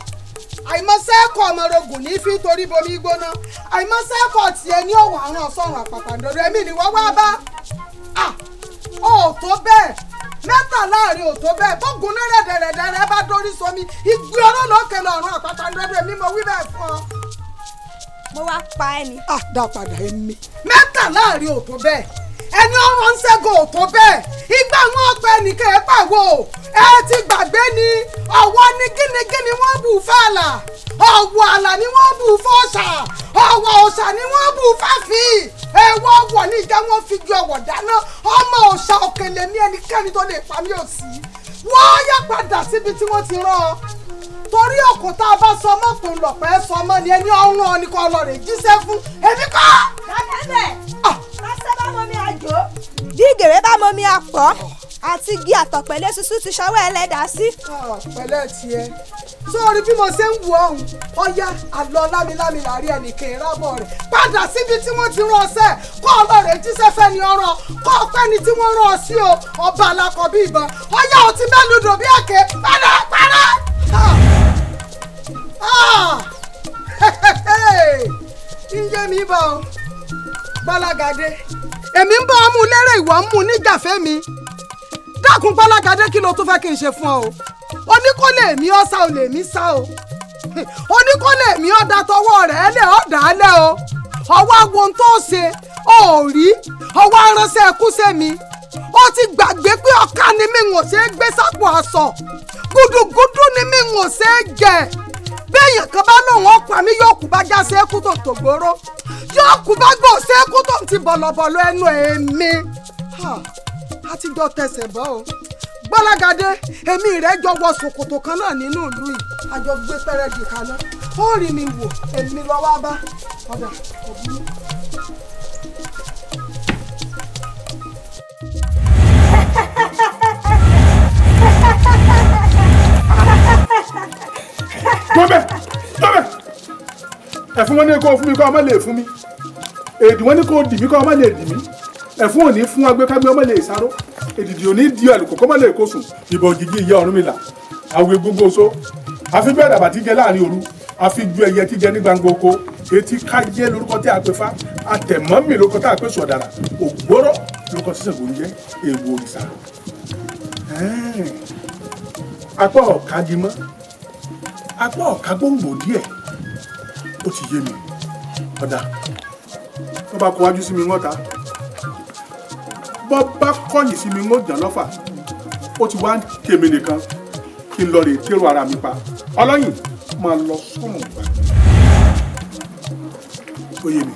àìmọ́sẹ́kọ̀ ọmọrogùn ní fi torí bomi gbóná àìmọ́sẹ́kọ̀ tiẹ̀ ní òwò àrùn ọ̀sọ́run àpàpàǹdodo èmi ni wọ́n wá bá ò tó bẹ́ẹ̀ mẹ́ta láàrin ò tó bẹ́ẹ̀ bógun ní rẹ̀dẹ̀rẹ̀dẹ̀rẹ̀ bá dórí sọmi ìgbé ọlọ́lọ́kẹ́ lọ́rùn àpàpàǹdodo èmi mo wí bẹ́ẹ̀ fún ọ. mo wá pa ẹ́ ni. dá padà èmi mẹ́ta láàrin ò tó bẹ́ẹ̀ ẹni ọ̀rọ̀ ń ṣẹ́gun ò tó bẹ́ẹ̀ ìgbà wọn ọgbẹ́ nìkan ẹ̀ pàwọ́ ẹ ti gbàgbé ni ọ̀wọ́ ní gínigíni wọ́n bù fàlà ọ̀wọ́ àlà ni wọ́n bù fọ́ṣà ọ̀wọ́ òṣà ni wọ́n bù fàfì ẹ̀wọ́ ọ̀wọ́ ní ìjà wọn fi ju ọ̀wọ́ dáná ọmọ òṣà òkèlè ní ẹnikẹ́ni tó lè pa mí ò sí wọ́n yá padà síbi tí wọ́n ti rán ọ torí òkú tá a bá sọ mọ́ kò ń lọ̀pẹ́ sọ mọ́ ni ẹni ọ̀run ọ ní kò lọ rè jíṣẹ́ fún èmi kọ́. dákẹ́bẹ̀ lọ́sẹ̀ bá mọ mi àjò bí gèrè bá mọ mi àpọ̀ àti igi àtọ̀pẹ̀lẹ̀ ṣuṣu ti ṣọwọ́ ẹlẹ́dàá sí. pẹ̀lẹ́ tiẹ̀ sórí bí mo ṣe ń wù ọ̀hún ọ̀yá àlọ́ lámilámi làárí ẹnìkan ìrábọ̀ rẹ̀ padà síbi tí wọ́n ti rán ọṣẹ́ kọ́ ọlọ́rẹ̀ jíṣẹ́ fẹ́ ni ọ̀ràn kọ́ ọpẹ́ ni tí wọ́n rán ọ sí o ọba alákọ̀ bí ìbọn ọ̀yá ò ti mẹ́lùdò bí èké padà. Iye mi bọ̀ ọ́ Gbọ́lágadé èmi ń bọ́ ọmú lérè ìwọ ń mú níjàfẹ́ mi dákun Gbọ́lágadé kí ló tún fẹ́ kí n ṣe fún ọ o oníkólé mi ọ́ sá o lè mí sá o oníkólé mi ọ́ da tọwọ́ rẹ̀ lẹ̀ ọ́ dà á lẹ̀ o ọwọ́ awo tó ṣe ò rí ọwọ́ aránṣẹ́ ẹkú sẹ́mi ó ti gbàgbé pé ọ̀ka ni mi ń ṣe é gbé sápò aṣọ gúdúgúdú ni mi ń ṣe é jẹ béèyàn kan bá lóun ó pa mí yóò kú bá já sékú tó tògbóró yóò kú bá gbò sékú tó ti bọ̀lọ̀bọ̀lọ̀ ẹnu èmi àtijọ́ tẹsẹ̀ bọ́ o Gbọ́lágadé èmi rẹ̀ jọ wọ ṣòkòtò kan náà nínú ìlú yìí àjọ gbé pẹ́rẹ́dì kaná ó rí mi wò èmi lọ wá bá ọ̀dà òbí. tọ́bẹ̀ ẹ̀fún wọn ní kó fún mi kó ọmọ lè fún mi èdè wọn ní kó dì mí kó ọmọ lè dì mí ẹ̀fún òní fún agbékágbé ọmọ lè sáró èdìdì òní di àlùkò kọ́mọ lè kó sùn ìbọn gígí ìyá Ọ̀rúnmìlà àwọn egungun oṣó àfi bẹ́ẹ̀ dàbà tí jẹ láàrin òru àfi ju ẹyẹ tí jẹ ní gbangba oko etí kájẹ́ lórúkọ tí a pè fá àtẹ̀mọ́mì lórúkọ tí a pè sọ̀dàrà ògbóró lórúkọ tí Ṣàngó ń jẹ́ èèwọ̀ òrìṣà apá ọ̀kadì mọ́ apá ọ̀ka gbòǹgbò díẹ̀ ó ti yé mi ọ̀dà bọ́ bá kọ wájú sí mi wọ́n ta bọ́ bá kọ̀yìn sí mi wọ́n jàn lọ́fà ó ti wá kémi nìkan kí n lọ rè tèrò ara mi pa ọlọ́yìn máa lọ sọ́mù gbà ó yé mi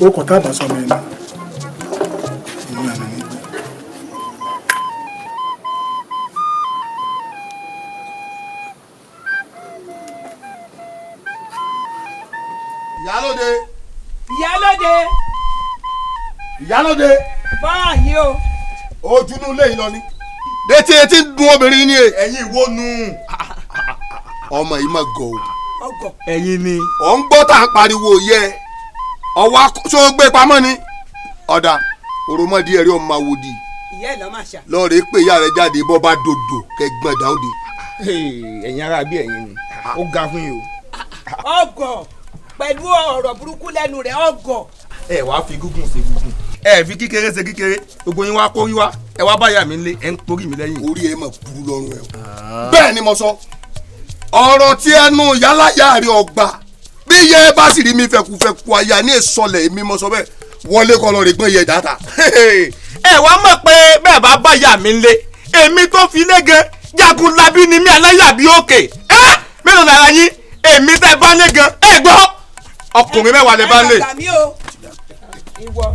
ó kọ̀ tá a bá sọmọ ẹ̀ náà èmi àná ní. Ìyálóde. Ìyálóde. Ìyálóde. báyìí o. ojúnú ilé yìí lọ ni. létí etí ń dun obìnrin ni ẹ̀yin ìwọ nu. ọmọ yìí mà gọ̀ o. ẹ̀yin ni. ò ń gbọ́ tá à ń pariwo yẹ ọwọ́ ṣó gbé pamọ́ ni. ọ̀dà òròmọdé ẹ̀rí ọmọ àwòdì. ìyá ẹ̀ lọ́ máa ṣá. lọ́ọ̀rẹ́ pé ìyá rẹ̀ jáde bọ́ bá dòdò kẹgbọ́n dáhùn de. ẹ̀yin ará bí ẹ̀yin ni ó ga fún yín o. ọgọ pẹ̀lú ọ̀rọ̀ burúkú lẹ́nu rẹ̀ ọgọ. ẹ wá fi gúngùn ṣe gúngùn ẹ fi kíkéré ṣe kíkéré gbogbo yín wá kórí wá ẹ wá báyà mi lé ẹ ń porí mi lẹ́yìn. orí ẹ mà burú lọ́rùn ẹ. bẹ́ẹ̀ ni mo sọ ọ̀rọ̀ tí ẹnu yálàyà rẹ̀ ọgbà bí yẹ bá sì rí mi fẹ̀kúfẹ̀kú àyà ní ìsọlẹ̀ èmi mo sọ bẹ́ẹ̀ wọlé kọ́ lọ rè gbọ́n yẹ dáta. ẹ wá mọ̀ pé bẹ́ẹ̀ bá báyà mi lé èmi tó fi lé gan jagunlabi ni mi aláyà bí òkè mélòó lára yín èmi tẹ́ bá lé gan ẹ gbọ́ ọkùnrin mẹ́wàá lè bá lè. ìwọ.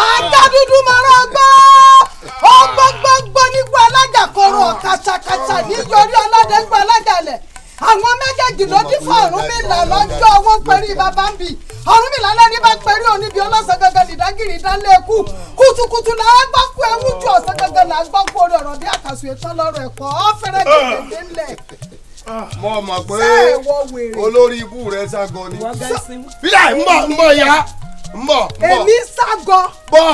ajá dúdú mara gbọ́ ọgbọ́gbọ́gbọ́ nígbà alájà kọ̀rọ̀ kàtàkàtà nítorí aládẹ́gbà alájà lẹ̀ àwọn méjèèjì ló dín fún Ọ̀rúnmìlà lọ́jọ́ wọn pẹ̀lú bàbá ń bì Ọ̀rúnmìlà lẹ́ni bá pẹ̀lú oníbi ọlọ́sàn gangan nìdágìrì dálé kú kùtùkùtù là á gbọ́ kú ewu jù ọ̀sán gangan là á gbọ́ kú orí ọ̀rọ̀ bí àkàsù ètò ọlọ́rọ̀ ẹ̀kọ́ fẹ́rẹ́ gègé ńlẹ̀. mo mọ̀ pé olórí ibú rẹ̀ ságọ ni. bílẹ̀ ń bọ̀ ya ń bọ̀. èmi ságọ. bọ́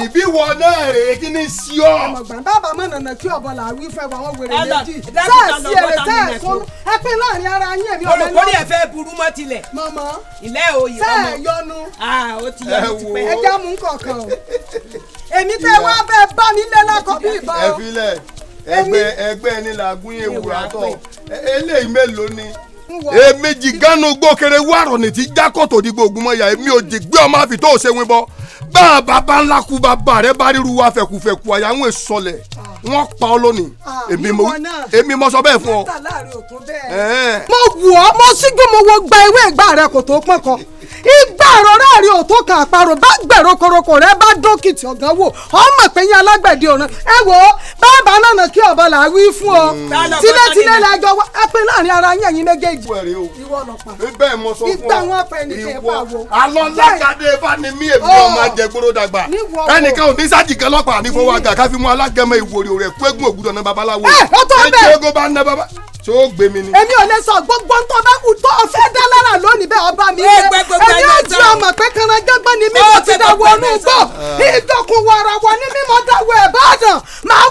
ìbí wọ náà rèé kí ni sí ọ. ọmọgbọ̀n bàbá mọ̀ nànà kí ọ̀bọ là wí fẹ́ wọn wèrè méjì. sẹ́ẹ̀sì èrè sẹ́ẹ̀sùn ẹ pín láàrin ara yín èmi ọ̀rẹ́ náà. olùkórè ẹ fẹ́ burú mọ́ tilẹ̀. mọ̀mọ́ ilé òye ọmọ. sẹ́ẹ̀ yọnu. ó ti yọ ní tipẹ́. ẹ já mú kọ̀ọ̀kan o. èmi tẹ́ wá bẹ́ẹ̀ bá mi lé lákọ̀ bí ìbọn. ẹ filẹ̀ ẹgbẹ́ ni làágùn ewúrẹ́ tọ̀ eléyìí mélòó ni. èméjì gánú gbókèrè wàrọ̀ ní ti jákòtò dìgbò ògùnmọ̀yà èmi ò jì gbé ọmọ àfi tó ṣe wí bọ́ bá a bàbá ńlá kú bàbá rẹ bá ríru wa fẹ̀kùfẹ̀kù àyàwó ìsọlẹ̀ wọ́n pa ọ́ lónìí èmi mo sọ bẹ́ẹ̀ fún ọ. mo wù ọ́ mo sígun mo wo gba ewé ìgbà rẹ kò tó pọ́n kan ìgbà àròrá rí ò tó kan àparò bá gbẹ̀rọ koroko rẹ bá dókìtì ọ̀gán wò ọmọ pé yín alágbẹ̀dẹ ọ̀ràn ẹ wò ó bàbá náà kí ọba là wí fún ọ tílétílé lẹjọ ẹ pín láàrin ara yín ẹ̀yin méjèèjì ìwọ ọlọ́pàá bẹ́ẹ̀ mo sọ fún ọ ìgbà wọn pẹ nìkan ẹ bá wo. alọ́ lákàdé bá ní mí èmi náà máa jẹ gbóró dàgbà ẹnìkan ò ní sájìkẹ́ ọlọ́pàá ní fọwọ́ àgà káfí mú alágẹmọ ìwòrì rẹ̀ kú eégún ògùdọ̀ náà babaláwo ètò eégún bá ń ná baba tí ó gbé mi ni. èmi ò lè sọ gbogbo ń tọ́ bá kú tó o fẹ́ dá lára lónìí bẹ́ẹ̀ ọba mi lé èmi ò jí ọmọ pé kanajẹ́gbọ́n ni mímọ́ ti dáwọ́ ọ̀nù gbọ́ ìdọ̀kùn wàràwọ̀ ni mímọ́ dáwọ́ ẹ̀bàdàn máa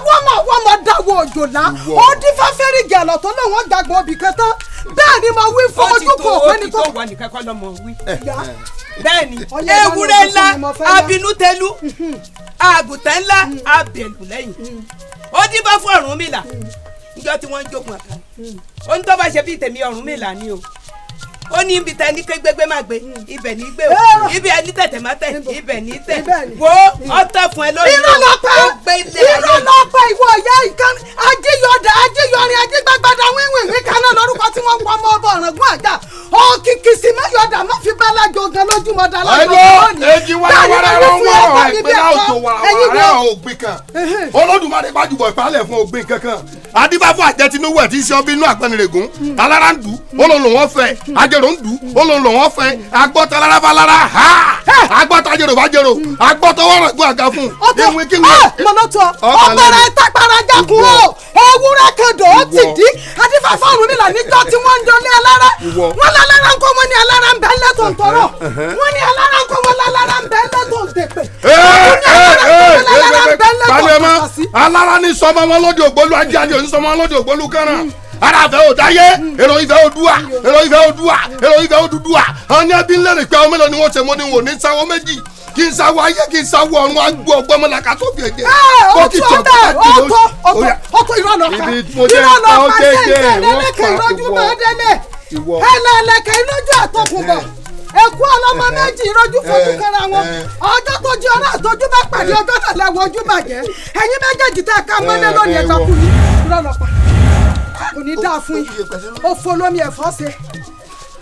wọ́mọ̀ dáwọ́ òjòlá ó dín fáfẹ́rì gẹ̀lọ́ tó lóun ó gbàgbọ́ òbí kẹtàn bẹ́ẹ̀ ni mo wí fún ojú kò pé ní kò. bẹ́ẹ̀ni ewúrẹ́ ńlá abinútẹ́lú àgùntàn ńlá abẹ̀lù lẹ́yìn ó dín bá fún Ọ̀rúnmìlà níjọ́ tí wọ́n ń jókòó àká ó ní tó bá ṣe bí tèmi Ọ̀rúnmìlà ni o ó ní ibi tẹ ní kégbégbé má gbé ibẹ̀ ní gbé o ibi ẹni tẹ̀tẹ̀ má tẹ̀ ibẹ̀ ní tẹ̀ wo ọtẹ fún ẹ lórí ó gbé ilé ayé. ìrọ̀lọ́pàá ìwọ ìyá ìkan ajíyọ̀dà ajíyọrin ajígbàgbàdà wíwìnwí kaná lórúkọ tí wọ́n ń pọ̀ mọ́ ọba ọ̀ràngún àjà òkìkì sí mẹ́yọ̀dà má fi bálá jogan lójúmọ́ dá lọ́jọ́ lónìí. èjì wàrà wọn wọ̀rọ̀ ìpínlẹ̀ òjò wàrà ògbìn kan Olódùmarè bá jùbọ̀ ìpalẹ̀ fún ògbìn kankan adébáfọ́ àjẹtinúwò ẹ̀ tí ń ṣe ọbí inú àpẹnirègún alára ń dù olóhùn wọn fẹ́ ajẹ́rò ń dù olóhùn wọn fẹ́ agbọ́tọ̀ alára ha agbọ́tọ̀ ajẹ́rò bá jẹ́rò agbọ́tọ̀ wọ́rọ̀ gbọ́ àga fún ewé kí wọ́n. mọ̀nàtọ̀ ọ̀pẹ̀rẹ̀ ìtàkpàrà jákun o ewúrẹ́ kẹdọ̀ ó ti dí adífáfọ́ Ọ̀rúnmìlà níjọ́ tí wọ́n ń jọlé alára wọn lálára ń kọ́ wọn ní alára ń bẹ́ lẹ́tọ̀ ń tọrọ wọn ní alára ń kọ́ wọn lálára ń bẹ́ lẹ́tọ̀ ń tẹ̀pẹ̀ alára ní sọmọ wọn lóde ògbólú ajé adé òní sọmọ wọn lóde ògbólú kẹràn ara fẹ́ o dáyé èrò ìfẹ́ o dùà èrò ìfẹ́ o dùà èrò ìfẹ́ o dùdùà àwọn ní ẹbí ńlẹ̀ rẹ̀ pé ọmọ mélòó ni wọ́n ṣe mọ́ ni wọ́n ní sáwọ́ méjì kí n sáwọ́ ayé kí n sáwọ́ ọ̀run agbó ọgbọ́n mọ́lá ká tó fi èdè. ọtọ ìrọ̀lọ́pàá sẹ́ńtẹ̀ lẹ́lẹ́kẹ̀ ìrọ́jú máa délé ẹlẹ́lẹ́kẹ̀ ìrọ́jú àtọkùnbọ̀ èkú ọlọ́mọ méjì ìrọ́jú fojú kẹra wọn ọjọ́ tó jí ọ̀rọ̀ àtọ́jú bá pàdé ọjọ́ náà lẹ́wọ̀ ojú bàjẹ́ ẹ̀yin méjèèjì tẹ́ ká mọ́lẹ́ lónìí ẹ̀gbà kù ní ìrọ̀lọ́pàá kò ní dáa fún yín ó folomi ẹ̀fọ́ ṣe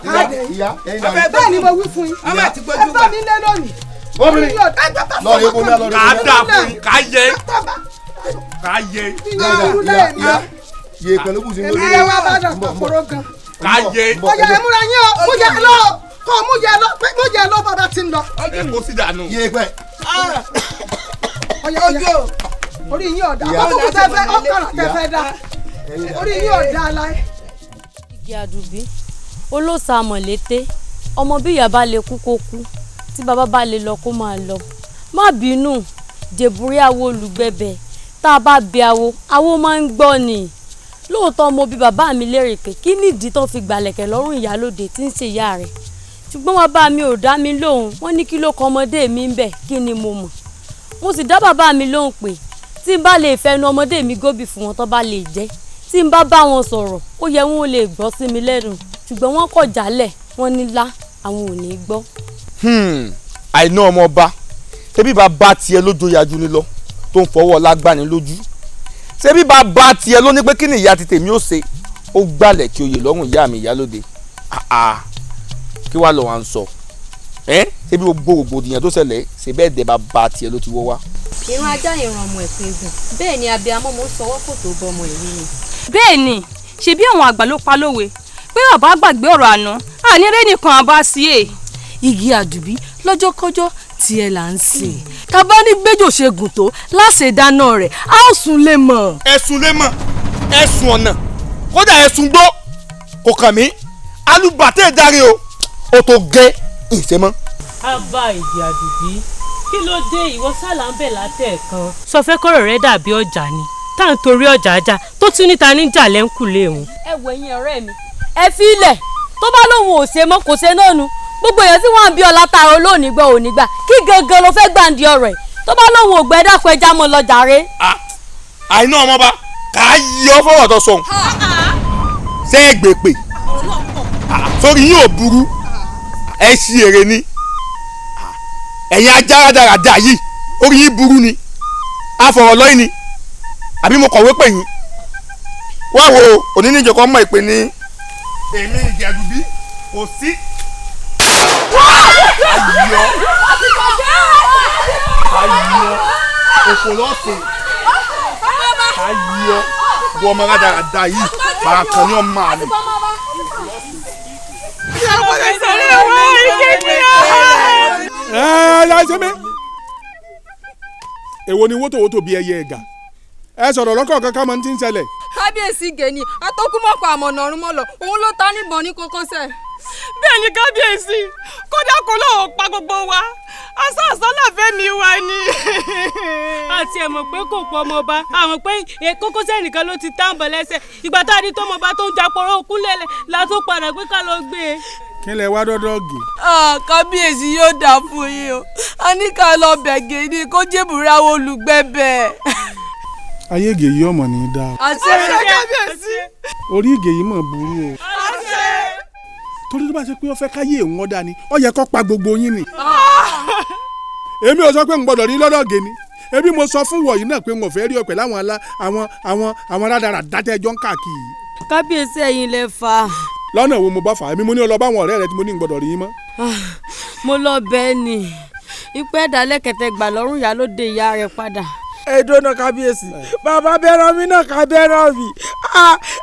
bẹ́ẹ̀ ni mo wí fún yín ẹ bá mi lé lónìí. lọ́ọ̀rì epo ní alọ́ọ̀rì ká dà fún ká yẹ ká yẹ. yẹ pẹ̀lú bùsùn lórí ẹ̀ wá bá dà kòkòrò gan. ká yẹ. ọjà ìmúra yín o mú yẹ lọ kọ́ mú yẹ lọ bàbá ti ń lọ. ẹ kó sí dànù. yẹ pẹ. ọjà orí yín ọ̀dà ọkùnrin tẹ́fẹ́ ọkàrà tẹ́fẹ́ dá orí yín ọ̀dà aláì. igi àdùbí olóòsà mọ̀lété ọmọ bí ìyá bá lè kú kó kú tí bàbá bá lè lọ kó máa lọ má bínú jèbúrí awo olùgbẹ̀bẹ̀ tá a bá bẹ awo máa ń gbọ́ ni lóòótọ́ mo bí bàbá mi lérè pé kí nìdí tó fi gbàlẹ̀kẹ̀ lọ́rùn ìyálóde tí ń ṣe ìyá rẹ̀ ṣùgbọ́n bàbá mi ò dá mi lóhùn wọ́n ní kí ló kọ ọmọdé mi ń bẹ̀ kí ni mo mọ̀ mo sì dá bàbá mi lóhùn pé tí n bá lè fẹnu ọmọdé mi góbì fún wọn tó bá lè jẹ́ tí n bá wọn sọ̀rọ̀ ó yẹ wọn ò lè gbọ́ sí mi lẹ́nu ṣùgbọ́n wọ́n kọ̀ jálẹ̀ wọ́n ní lá àwọn ò ní gbọ́. àìná ọmọ ọba ṣebí bàbá tiẹ̀ ló joyàjú ni lọ tó ń fọwọ́ lágbàní lójú ṣebí bàbá tiẹ̀ ló ní pé kí ni ìyá ti tèmi ó ṣe ó gbàlẹ̀ kí oyè lọ́rùn ìyá mi ìyálóde kí wàá lọ wá ń sọ ṣebí gbogbo rògbòdìyàn tó ṣẹlẹ̀ ṣe bẹ́ẹ̀ dẹ̀ bàbá tiẹ̀ ló ti wọ́ wá. ìran ajá ìran ọmọ ẹ̀ pé gùn bẹ́ẹ̀ ni abiyamọ mo sọwọ́ kò tó bọ́ ọmọ ìlú ni. bẹ́ẹ̀ ni ṣebí àwọn àgbà ló pa lówe pé bàbá gbàgbé ọ̀rọ̀ àná àníré nìkan àbá sí è. igi àdùbí lọ́jọ́kọ́jọ́ tiẹ̀ là ń sè tá a bá ní gbẹ́jọ́ ṣe gùn tó láṣẹ dáná rẹ̀ a ó sùn lè mọ̀. ẹ̀sùn lè mọ̀ ẹ̀sùn ọ̀nà kódà ẹ̀sùn gbó kò kàn mí alùbàtẹ́ ìdarí o tó gẹ́ ìṣẹ́mọ́. àbá ìdí àdùbí kí ló dé ìwọ sálà ń bẹ̀ látẹ̀ẹ̀kan. sọ fẹ́ kọ́rọ̀ rẹ dàbí ọjà ni tá à ń torí ọjà ajá tó tún níta níjà lẹ́ńkùlé òun. ẹ wo ẹ̀yin ọ̀rẹ́ mi ẹ fi ilẹ̀ tó bá lóun ò ṣe mọ́ kò ṣe náà nu gbogbo èèyàn tí wọ́n ń bí ọlá ta olóòní gbọ́ òní gbà kí gangan ló fẹ́ gbàǹdì ọ̀rọ̀ ẹ̀ tó bá lóun ò gbẹ́ dàpọ̀ ẹja mọ́ lọ jàre. àìná ọmọba kà á yọ fọwọ́ tó sọ̀hún ṣé ẹ gbè pè sórí yín ò burú ẹ ṣí èrè ni ẹ̀yin ajáradàradà yìí orí yín burú ni àfọ̀rọ̀ lọ́yìn ni àbí mo kọ̀wé pè yín wá wo òní ní ìjọkọ̀ mọ̀ ìpè ní èmi ìdí àdùbí kò sí. ayọ̀ òfò lọ́sìn ayọ̀ wọ́n ọmọ rádaràda yìí bàrà kan ní ọmọ àlè. èwo ni wótòwótò bíi ẹyẹ ẹ̀gà ẹ sọ̀rọ̀ lọ́kọ̀ kankan máa ń ti ń ṣẹlẹ̀. kábíyèsí gẹ̀ẹ́nì atọ́kùnmọ́pọ̀ àmọ̀nà ọ̀run mọ́lọ̀ òun ló ta níbọn ní kókósẹ̀. bẹ́ẹ̀ ni kábíyèsí kódà kó lóò pa gbogbo wa asán láfẹ́ mi wá ni. àti ẹ̀ mọ̀ pé kò pọ̀ ọmọọba àmọ́ pé kókósẹ̀ nìkan ló ti tàǹbọ̀ lẹ́sẹ̀ ìgbà tá a rí tọmọba tó ń japọ̀rọ̀ òkúnlẹ̀ la tó padà pé ká lọ gbé e. kí lẹ wá dọ́dọ́ gì. kábíyèsí yóò dà fún yín o a ní ká lọ bẹ̀gẹ̀ ni kó jébùrẹ́ àwọn olùgbẹ́bẹ̀. ayé ìgè yìí ọmọ ní í dá. àṣẹ kábíyèsí. orí ìgè yìí mọ̀ burú o. àṣẹ. torí tó bá ṣe pé ó fẹ́ káyé òun ọ̀dà ni ó yẹ kó pa gbogbo yín ni. èmi ò sọ pé n gbọ́dọ̀ rí lọ́dọ̀ gèni ebi mo sọ fún wọ̀nyí náà pé n ò fẹ́ rí ọ pẹ̀lú àwọn rádàrà dátẹ́jọ́ ń káàkiri. kábíyèsí ẹ̀yin lẹ fà. lọ́nà wo mo bá fà á èmi mo ní ọ lọ bá àwọn ọ̀rẹ́ rẹ tí mo ní n gbọ́dọ̀ rí yín mọ́. mo lọ bẹ́ẹ̀ ni ipẹ́ dálẹ́kẹ̀tẹ̀ gbà lọ́rùn ìyálóde ìyá rẹ̀ padà. ẹ dóná kábíyèsí bàbá bẹ́ràn mi náà ká bẹ́ràn mi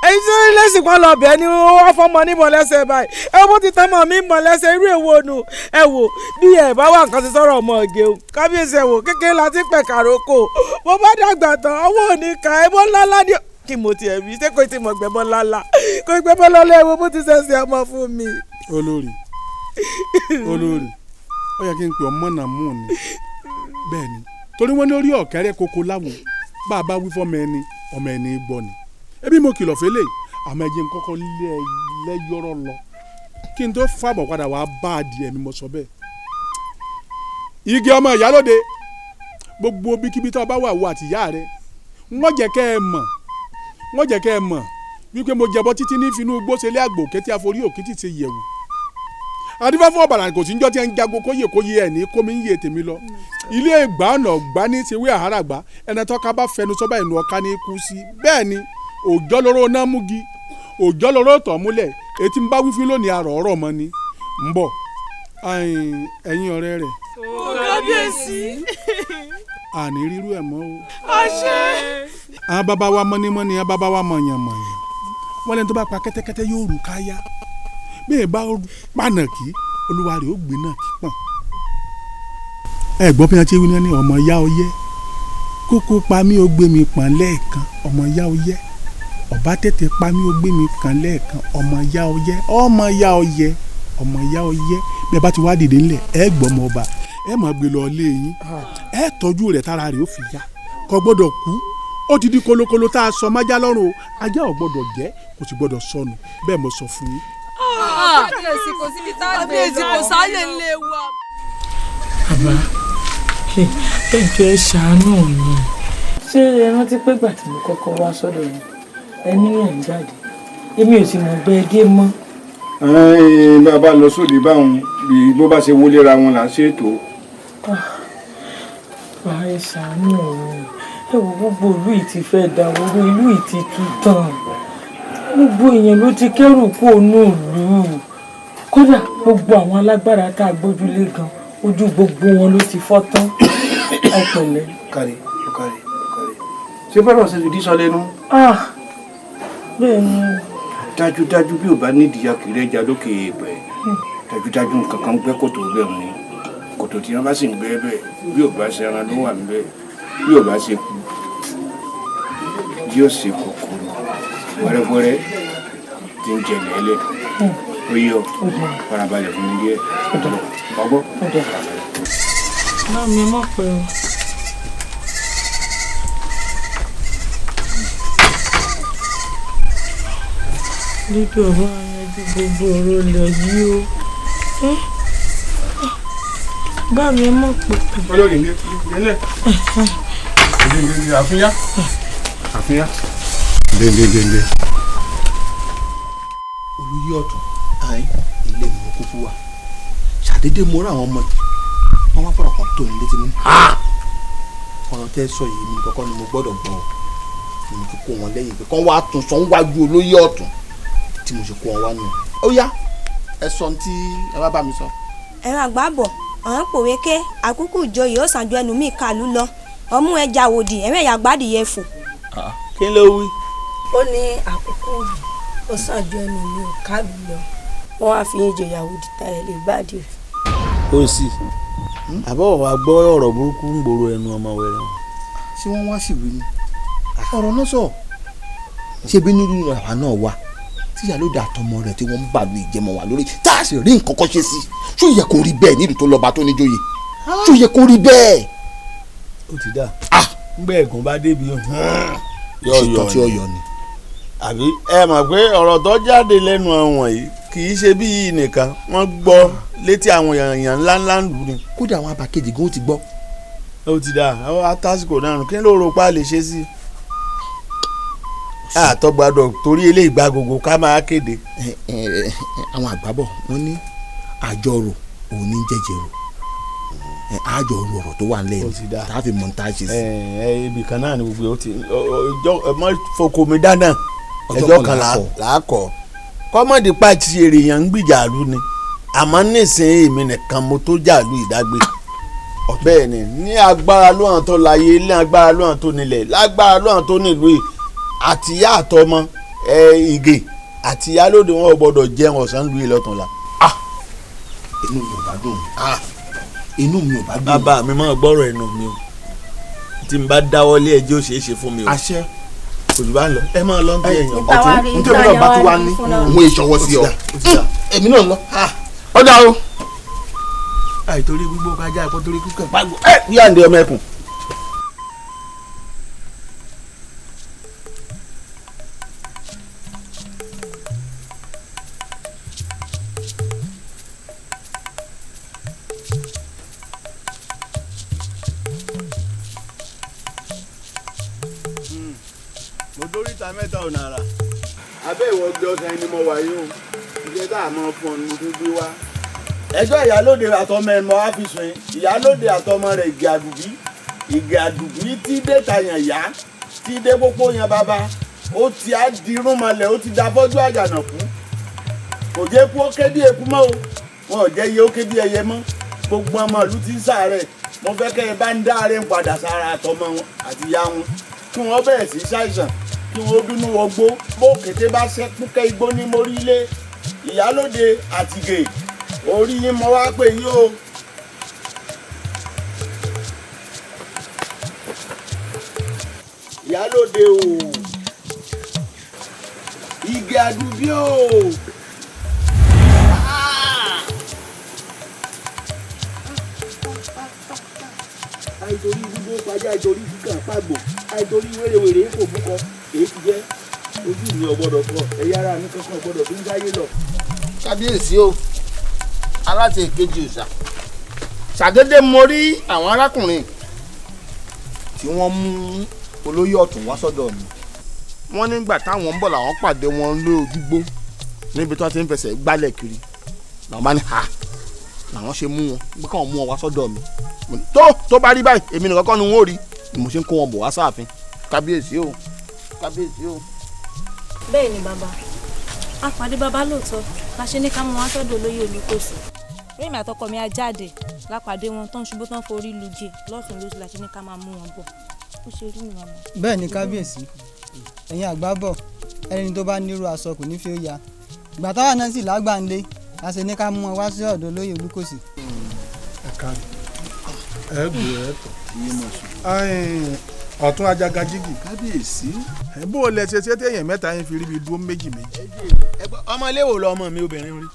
ẹyin tí wọ́n lẹ́sìn kan lọ bẹ́ẹ̀ ni wọ́n fọmọ nímọ̀ lẹ́sẹ̀ báyìí ẹ bó ti tẹ́ mọ̀ mí mọ̀ lẹ́sẹ̀ irú èwo nu ẹ wò bí ẹ bá wà nǹkan ti sọ̀rọ̀ ọmọ ọ̀gẹ̀ o kábíyèsí ẹ wò kékeré la ti pẹ̀ kàrókò bó bá dàgbà tán ọwọ́ òní ka ẹ bọ́ ńláńlá ni kí mo tiẹ̀ bí ṣé kò tí mo gbẹ̀bọ́ ńláńlá kò gbẹ̀bọ́ lọ́lá ẹ wo bó ti ṣẹ̀ṣẹ̀ ọmọ fún mi. olórí ó yẹ kí n pè ọmọ náà mú ni bẹ́ẹ̀ ni torí wọ́n ní orí ọ̀kẹ́rẹ́ koko láwo bá a bá wí fọ́mọ ẹni ọmọ ẹni gbọ́ ni ebi mo kìlọ̀ fẹ́lẹ̀ àmọ́ ẹ̀jẹ̀ ń kọ́kọ́ lẹ́yọ̀rọ̀ lọ kí n tó fàbọ̀ padà wàá bá adìẹ mi mo sọ bẹ́ẹ̀. igi ọmọ ìyálóde gbogbo bíkíbi tó bá wà wọ àtìyá rẹ wọ́n jẹ́ kẹ́ ẹ mọ̀ wípé mo jẹbọ títí ní finú gbóṣelé àgbò kétí àforí òkìtì ti yẹ̀wù adífá fún ọ̀bàrà kò sí ń jọ́ tí ẹ ń jago kóyè ẹ̀ ní kómi ń yé tèmi lọ ilé ìgbà ọ̀nà ọ̀gbá ní tiwé àháràgbá ẹni tọ́ka bá fẹnu sọ́bà ìnú ọ̀ka ní kú sí bẹ́ẹ̀ ni òjọ́ lóró náà múgi òjọ́ lóró tọ̀ múlẹ̀ etí ń bá wí fún lónìí àrọ̀ ọ̀rọ̀ mọ́ ni ń bọ̀ ẹ̀yin ọ̀rẹ́ rẹ̀. kábíyèsí. àní rírú ẹ̀ mọ́ o. àṣẹ. àwọn bàbá wa mọ́nímọ́ní àwọn bàbá wa mọ̀yànmọ̀yàn wọ́n lẹ́ni tó bá pa kẹ́tẹ́kẹ́tẹ́ yóò rù káyá bẹ́ẹ̀ bá pànà kí olúwa rẹ̀ ó gbé náà kí pọ̀n. ẹ gbọ́ bí wọ́n ti wí ní ọmọ yá ọ yẹ kókó pa mí ó gbé mi pọ̀n lẹ́ẹ̀kan ọmọ yá ọ yẹ ọba tètè pa mí ó gbé mi pọ̀n lẹ́ẹ̀kan ọmọ yá ọ yẹ ọmọ yá ọ yẹ ọmọ yá ọ yẹ bí ẹ bá ti wá dìde ńlẹ̀ ẹ gbọ́ ọmọ ọba ẹ máa gbé lọ ilé yín ẹ tọ́jú rẹ̀ tára rẹ̀ ó fi yá kò gbọ́dọ̀ kú ó ti di kolokolo tá a sọ májá lọ́rùn o ajá ò gbọ́dọ̀ jẹ́ kò sì gbọ́dọ̀ sọnù bẹ́ẹ̀ mo sọ fún yín. kábíyèsí kò síbi tá a gbé lọ kò sáyé ńlé wa. bàbá ẹjọ́ ẹ ṣàánú mi. ṣé ẹ rántí pé gbà tí mo kọ́kọ́ wá sọ́dọ̀ yẹn ẹni ẹ̀ ń jáde èmi ò sì mọ̀ bẹ́ẹ̀ dé mọ́. bàbá lọ sóde báwọn bí bó bá ṣe wọlé ra wọn là ń ṣètò. ẹ ṣàánú òun ẹ wo gbogbo ìlú yìí ti fẹ́ dàwóró ìlú yìí ti tú tán gbogbo èèyàn ló ti kẹ́rù kó ònú ìlú kódà gbogbo àwọn alágbára tá a gbójúlé gan ojú gbogbo wọn ló ti fọ́ tán ẹ pẹ̀lẹ́. kárí ṣé bọ́dọ̀ ṣe fìdí sọ lẹ́nu. bẹ́ẹ̀ ni. dájúdájú bí ò bá nídìí akiri ẹja lókè èèpẹ̀ dájúdájú nǹkan kan gbẹ́ kòtò bẹ́ẹ̀ ni kòtò tí wọ́n bá sì ń gbẹ́ bẹ́ẹ̀ bí ò bá ṣe ẹran ló wà níbẹ̀ bí ò bá ṣe kú yóò ṣe kòkòrò wẹ́rẹ́wẹ́rẹ́ tí ń jẹ lẹ́lẹ̀ ó yọ farabalẹ̀ fún mi díẹ̀ ọgbọ́. náà mi mọ̀ pé o. dídò ọ̀rọ̀ àyànjú gbogbo ọ̀rọ̀ ilẹ̀ yìí o bá mi mọ̀ pé. olórí ní ilé àfíyá dèndé. olùyí ọ̀tún ilé mi kúkú wa ṣàdédé mo rà àwọn ọmọ wọn wá fọ̀rọ̀ kan tó ní létí mú ọ̀rọ̀ tẹ́ sọ yìí mi kọ́kọ́ ni mo gbọ́dọ̀ gbọ́ ni mo fi kó wọn lẹ́yìn pé kán wá tún sọ ń wájú olóyè ọ̀tún tí mo ṣe kó wọn wá nù. ó yá ẹ sọ ní tí ẹ bá bá mi sọ. ẹ̀rọ àgbàbọ̀ ọ̀hún pòwe ké àkúkú ìjòyè ó sàn ju ẹnu mi kàlú lọ ọmú ẹja òdì ẹ̀rọ ẹ̀yà gbádìí yẹ fò. kí ló wí. ó ní àkúkú ó sàn ju ẹnu mi kàlú lọ wọn á fi yín jẹ ìyàwó dìtà ẹ lè gbádìí rẹ. ó sì àbọ̀ wá gbọ́ ọ̀rọ̀ burúkú ń gbòòrò ẹnu ọmọ wẹ̀rẹ̀ wọn. ṣé wọ́n wá sí ìwé ni ọ̀rọ̀ náà sọ ṣé bí nínú àwa náà wà tí ìyálóde àtọmọ rẹ̀ tí wọ́n ń bàlú ìjẹmọ wà lórí tá a sì rí nǹkan kan ṣe sí ṣó yẹ kó rí bẹ́ẹ̀ nílùú tó lọ́ba tó níjòyè ṣó yẹ kó rí bẹ́ẹ̀. ó ti dà ngbẹ ẹ̀gùn bá débi ṣètò tí ó yọ ni. àbí ẹ mọ̀ pé ọ̀rọ̀ tó jáde lẹ́nu àwọn yìí kì í ṣe bí yìí nìkan wọ́n gbọ́ létí àwọn èèyàn ńláńlá lù ní. kódà àwọn abàkejì gan ó ti gbọ́. ó ti dà àtàsìkò náà kí ló rò pa lè ṣe sí i àtọ́gbàdọ̀ torí eléyìí gba gbogbo ká máa kéde. àwọn àgbàbọ̀ wọ́n ní àjọrò òun ní jẹjẹrò àjọrò ọ̀rọ̀ tó wà nílẹ̀ tá a fi mọ̀ tá a ṣe sí. ibì kan náà ni gbogbo ó ti mọ foko mi dáná ẹjọ́ kan làákọ̀ kọ́mọ̀dé pàtì èrèyàn ń gbìjà lù ni àmọ́ nísìnyí èmi nìkan mo tó jà lù ìdágbé. bẹ́ẹ̀ ni ní agbára lóhàn tó láyé ní agbára lóhàn tó nílẹ̀ lágbára lóhàn tó nílùú yìí àtìyá àtọmọ ìgè àti ìyálóde wọn ò gbọ́dọ̀ jẹun ọ̀sán lu ìlọtọ̀la. inú mi ò bá dùn inú mi ò bá dùn. bàbá mi máa gbọ́rọ̀ ẹnu mi o tí n bá dáwọ́lé ẹjọ́ ṣeé ṣe fún mi o. àṣẹ òjò bá ń lọ ẹ máa lọ ń tẹ èèyàn. ọtún n tẹ́lẹ̀ náà bá tún wá ní mo ìṣọwọ́ sí ọ èmi náà lọ. ọ̀dà o. àìtorí gbígbó kájà ẹ̀kọ́ torí kíkọ́ pàgbọ́ ẹ̀ bí àǹdí ọmọ ẹkùn. mẹ́ta ọ̀nà àrà abẹ́ ìwọ gbé ọ̀sán ẹni mo wà yìí o ìjẹ́ tá a máa fún ọ ní gbígbé wá. ẹjọ́ ìyálóde àtọmọ ẹ̀ mọ́ àfisùn ìyálóde àtọmọ rẹ̀ ìgè àdùbí tí dé tàyàn yá tí dé pópó yan bàbá ó ti á dirún mọ́lẹ̀ ó ti da fọ́jú àjànàkú kò jẹ́ kú ó ké bí eku mọ́ o wọn ò jẹ́ iye ó ké bí ẹyẹ mọ́ gbogbo ọmọ ìlú ti ń sàárẹ̀ mo fẹ́ kẹ́ ẹ bá ń dáre ń padà sára àtọmọ wọn àti ìyá wọn kí wọ́n bẹ̀rẹ̀ sí ṣàìsàn kí wọ́n bínú wọgbó bó kété bá ṣẹ́kúkẹ́ igbó ní morílé ìyálóde àtìgè orí yín mo wá pè yín o. ìyálóde o ìgè àdùbí o. àìtorí gbígbó pàjá àìtorí kíkàn pàgbò àìtorí wérewère kò búkọ èyí ti jẹ́ ojú mi ò gbọ́dọ̀ kọ ẹ̀yà ara mi kankan gbọ́dọ̀ fi ń dáyé lọ. kábíyèsí o aláṣẹ ìkejì òòṣà ṣàdédé mo rí àwọn arákùnrin tí wọ́n mú olóyè ọ̀tún wá sọ́dọ̀ mi wọ́n nígbà táwọn ń bọ̀ làwọn pàdé wọn lé ojúgbó níbi tí wọ́n ti ń fẹsẹ̀ gbálẹ̀ kiri làwọn bá ní ha làwọn ṣe mú wọn gbé káwọn mú wọn wá sọ́dọ̀ mi tó bá rí báyìí èmi nìkan kọ́ ni wọ́n ò rí mo ṣe ń kó wọn bọ̀ wá sáàfin kábíyèsí o kábíyèsí o. bẹ́ẹ̀ ni bàbá a pàdé bàbá lóòótọ́ la ṣe ní ká mọ wọn sọ́dọ̀ olóyè Olúkòsì rémi àtọkọ mi á jáde lápàdé wọn tó ń ṣubú tó ń forí lùjẹ lọ́sùn lóṣù la ṣe ní ká máa mú wọn bọ̀ ó ṣe rí mi màmá. bẹ́ẹ̀ ni kábíyèsí ẹ̀yin àgbà bọ̀ ẹni tó bá nírú aṣọ kò ní fi ó ya ìgbà táwa náà sì lágbàǹlé a ṣe ní ká mú wọn wá sí ọ̀dọ̀ olóyè Olúkòsì. ẹ gbé ẹ tọ ọ̀tún Ajagajigi kábíyèsí bó o lẹ ṣe téèyàn mẹ́ta yẹn fi rí bi dúró méjì. ọmọ ilé wo lọ ọmọ mi obìnrin rí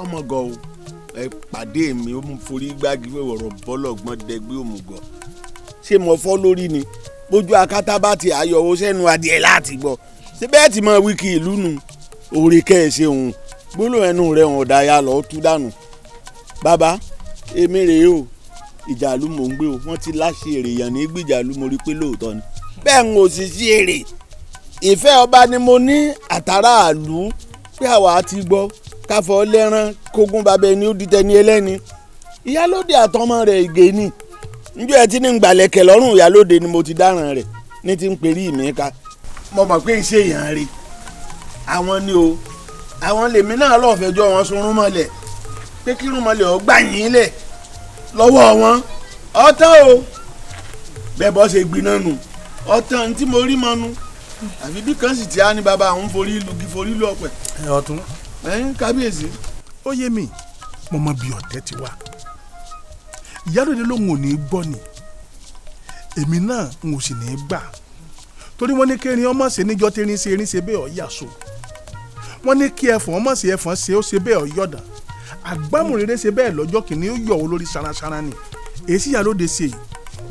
ọmọ gọ o ẹ pàdé mi ó mú forí gbági wẹ̀wọ̀rọ̀ bọ́lọ̀gbọ́n dẹgbẹ́ òmùgọ̀ ṣé mo fọ́ lórí ni bójú akátá bá ti àyọ̀wò sẹ́nu adìẹ láti gbọ́ ṣé bẹ́ẹ̀ tí mo wíkì ìlú nu òrè kẹ́ẹ̀ṣẹ̀ òun gbólóhùn ẹnu rẹ̀ hàn dáyà lọ́ọ́ tú dànù bàbá èmi rèé o ìjàlú mò ń gbé o wọ́n ti láṣẹ èrè yàn ní gbìjàlú mo rí pé lóòótọ́ ni bẹ́ẹ̀ ń ò sì sí èrè ìfẹ́ ọba ni mo ní àtàrà àlú pé àwa ti gbọ́ káfọ́ lẹ́rán kógún bàbá ẹni ó di tẹni ẹlẹ́ni ìyálóde àtọmọ rẹ̀ ìgè ni njọ́ ẹ ti ní gbàlẹ̀kẹ̀ lọ́rùn ìyálóde ni mo ti dáràn rẹ̀ ní ti ń perí mi ká mo mọ̀ pé iṣẹ́ èèyàn rí àwọn ni o àwọn lèmi náà lọ́ọ́ fẹjọ́ wọn sunrún mọ́lẹ̀ pé kírun mọ́lẹ̀ ọ gbà yín lẹ̀ lọ́wọ́ wọn ọ̀tán o bẹ́ẹ̀ bọ́ ṣe gbiná nù ọ̀tán tí mo rí mọ́nu àfi bí kan sì ti á ní bàbá àwọn forí lugi forí lu ọ̀pẹ. ọ̀tún kábíyèsí. ó yé mi mo mọ bí ọ̀tẹ̀ ti wá ìyálóde lòun ò ní í gbọ́ ni èmi náà n ò sì ní í gbà torí wọ́n ní kí erin ọmọ ṣe níjọ́ tí erin ṣe bẹ́ẹ̀ ọ̀ yà so wọ́n ní kí ẹfọ̀n ọmọ ṣe ẹfọ̀n ṣe ó ṣe bẹ́ẹ̀ ọ̀ yọ̀dà àgbámúrere ṣe bẹ́ẹ̀ lọ́jọ́ kìíní ó yọ̀ ọ́ lórí sárasára ni èsì ìyálóde ṣe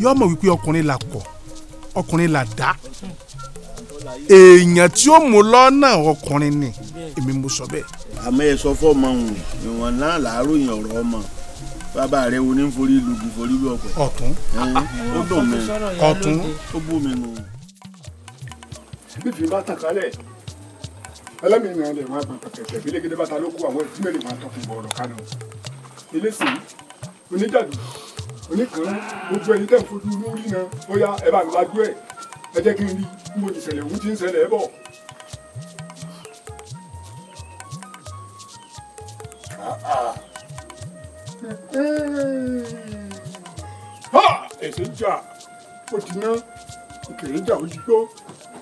yọ mọ̀ wípé ọkùnrin là kọ̀ ọkùnrin là dá èèyàn tí ó mú lọ́nà ọkùnrin ni èmi mo sọ bẹ́ẹ̀. àmọ́ ẹ sọ fọ́ọ̀mù ọ̀hún ìwọ̀n náà làárọ̀ yẹn ọ̀rọ̀ ọmọ bàbá rẹ wo ní forí lugi forí lu ọ̀pẹ. ọ̀tún ó dùn mí ọ̀tún ó bú mi nù. bíbí bá tàn kálẹ̀ ẹlẹ́mìíràn lè máa gbọ̀n pẹ̀pẹ̀ bí lẹ́gẹ́dẹ́ bá ta ló kú àwọn ẹtí mẹ́rin máa tọkùn bọ̀ ọ̀rọ̀ kánú. ilésì oníjàdù oníkan gbogbo ẹni tẹ́ ń fojú lórí náà bóyá ẹ bá mi lajú ẹ ẹ jẹ́ kí n rí bí mo ti ṣẹlẹ̀ òun ti ń ṣẹlẹ̀ ẹ bọ̀. ẹ̀sìn jà ó ti ná òkèrè jà ó ti gbó